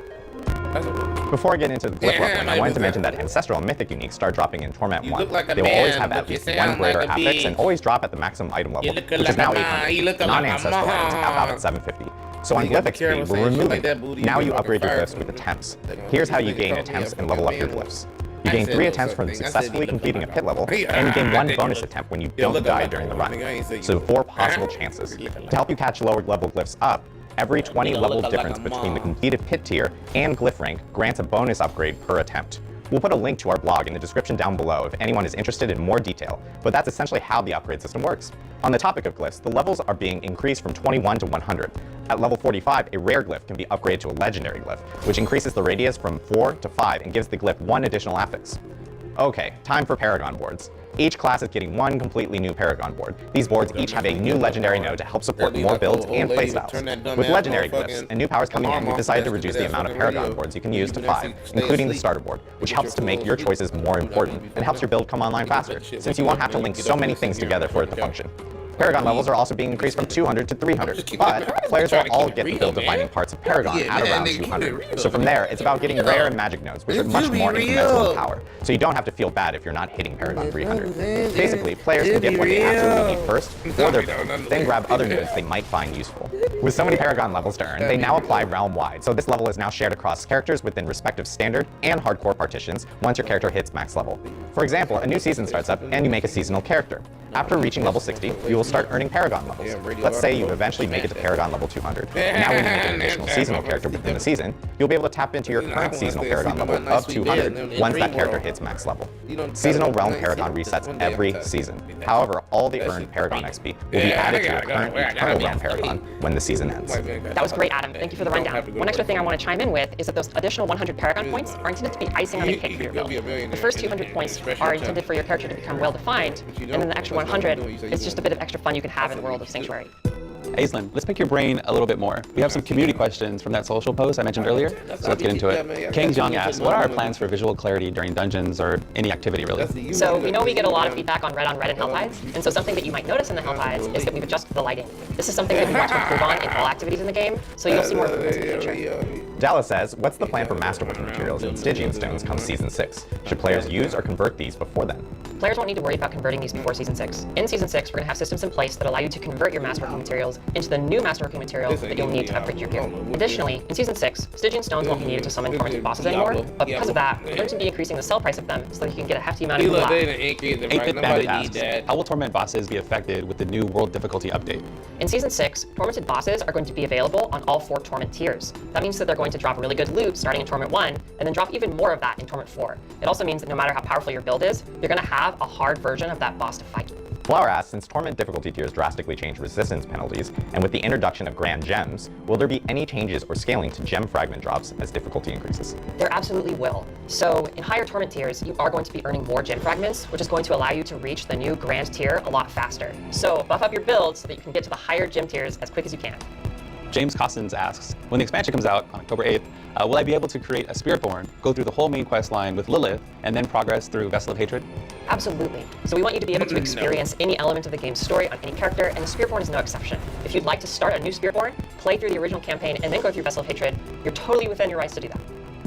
Before I get into the glyph leveling, I wanted to mention that Ancestral and Mythic uniques start dropping in Torment 1. They will always have at least one greater affix and always drop at the maximum item level, which is now 800. Non-Ancestral items cap out at 750. So on Glyph XP, we're removing it. Now you upgrade your glyphs with attempts. Here's how you gain attempts and level up your glyphs. You gain 3 attempts from successfully completing a pit level, and you gain 1 bonus attempt when you don't die during the run. So 4 possible chances. To help you catch lower level glyphs up, every 20 level difference between the completed pit tier and glyph rank grants a bonus upgrade per attempt. We'll put a link to our blog in the description down below if anyone is interested in more detail, but that's essentially how the upgrade system works. On the topic of glyphs, the levels are being increased from 21 to 100. At level 45, a rare glyph can be upgraded to a legendary glyph, which increases the radius from 4 to 5 and gives the glyph 1 additional affix. Okay, time for Paragon boards. Each class is getting 1 completely new Paragon board. These boards each have a new legendary node to help support more builds and playstyles. With legendary glyphs and new powers coming in, we've decided to reduce the amount of Paragon boards you can use to 5, including the starter board, which helps to make your choices more important and helps your build come online faster, since you won't have to link so many things together for it to function. Paragon levels are also being increased from 200 to 300, but players will all get the build-defining parts of Paragon at around 200. So from there, it's about getting rare and magic nodes, which are much more incremental in power, so you don't have to feel bad if you're not hitting Paragon 300. Basically, players can get what they absolutely need first for their build, then grab other nodes they might find useful. With so many Paragon levels to earn, they now apply realm-wide, so this level is now shared across characters within respective standard and hardcore partitions once your character hits max level. For example, a new season starts up and you make a seasonal character. After reaching level 60, you will start earning Paragon levels. Let's say you eventually make it to Paragon level 200. Now when you make an additional seasonal character within the season, you'll be able to tap into your current seasonal Paragon level of 200 once that character hits max level. Seasonal Realm Paragon resets every season. However, all the earned Paragon XP will be added to your current Eternal Realm Paragon when the season ends. That was great, Adam. Thank you for the rundown. One extra thing I want to chime in with is that those additional 100 Paragon points are intended to be icing on the cake for your build. The first 200 points are intended for your character to become well-defined, and then the extra 100 is just a bit of extra fun you can have in the world of Sanctuary. Aislinn, let's pick your brain a little bit more. We have some community questions from that social post I mentioned earlier, so let's get into it. Kings Young asks, what are our plans for visual clarity during dungeons or any activity really? So we know we get a lot of feedback on Red and Helltides, and so something that you might notice in the Helltides is that we've adjusted the lighting. This is something that we want to improve on in all activities in the game, so you'll see more improvements in the future. Dallas says, what's the plan for masterworking materials and Stygian stones come Season 6? Should players use or convert these before then? Players won't need to worry about converting these before Season 6. In Season 6, we're going to have systems in place that allow you to convert your masterworking materials into the new masterworking materials that you'll need to upgrade your gear. Additionally, in Season 6, Stygian stones won't be needed to summon tormented bosses anymore, but because of that, we're going to be increasing the sell price of them so that you can get a hefty amount of moolah. 8-Bit Bandit asks, how will torment bosses be affected with the new world difficulty update? In Season 6, tormented bosses are going to be available on all 4 torment tiers. That means that they're going to drop really good loot starting in Torment 1, and then drop even more of that in Torment 4. It also means that no matter how powerful your build is, you're going to have a hard version of that boss to fight. Flower asks, since Torment difficulty tiers drastically change resistance penalties, and with the introduction of Grand Gems, will there be any changes or scaling to gem fragment drops as difficulty increases? There absolutely will. So in higher Torment tiers, you are going to be earning more gem fragments, which is going to allow you to reach the new Grand tier a lot faster. So buff up your build so that you can get to the higher gem tiers as quick as you can. James Costins asks, when the expansion comes out on October 8th, will I be able to create a Spiritborn, go through the whole main quest line with Lilith, and then progress through Vessel of Hatred? Absolutely. So we want you to be able to experience any element of the game's story on any character, and the Spiritborn is no exception. If you'd like to start a new Spiritborn, play through the original campaign, and then go through Vessel of Hatred, you're totally within your rights to do that.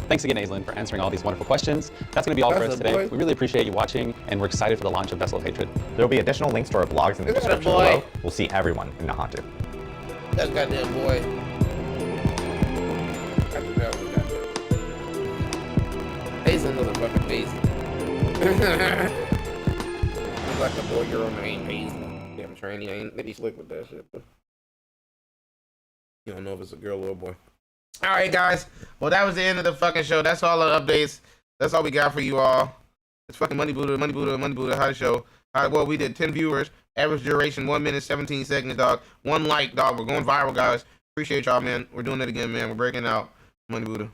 Thanks again, Aislinn, for answering all these wonderful questions. That's going to be all for us today. We really appreciate you watching, and we're excited for the launch of Vessel of Hatred. There will be additional links to our blogs in the description below. We'll see everyone in Nahatu. That goddamn boy. face, another fucking face. Looks like a boy girl name face. Damn tranny ain't maybe slick with that shit. But you don't know if it's a girl or a boy. All right, guys. Well, that was the end of the fucking show. That's all the updates. That's all we got for you all. It's fucking Money Buddha, Money Buddha, Money Buddha. How to show? Well, we did 10 viewers. Average duration 1 minute 17 seconds, dog. 1 like, dog. We're going viral, guys. Appreciate y'all, man. We're doing it again, man. We're breaking out. Money Buddha.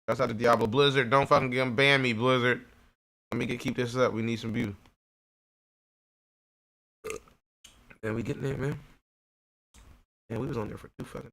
That's out to Diablo. Blizzard, don't fucking ban me, Blizzard. Let me keep this up. We need some views. And we getting there, man. And we was on there for 2 fucking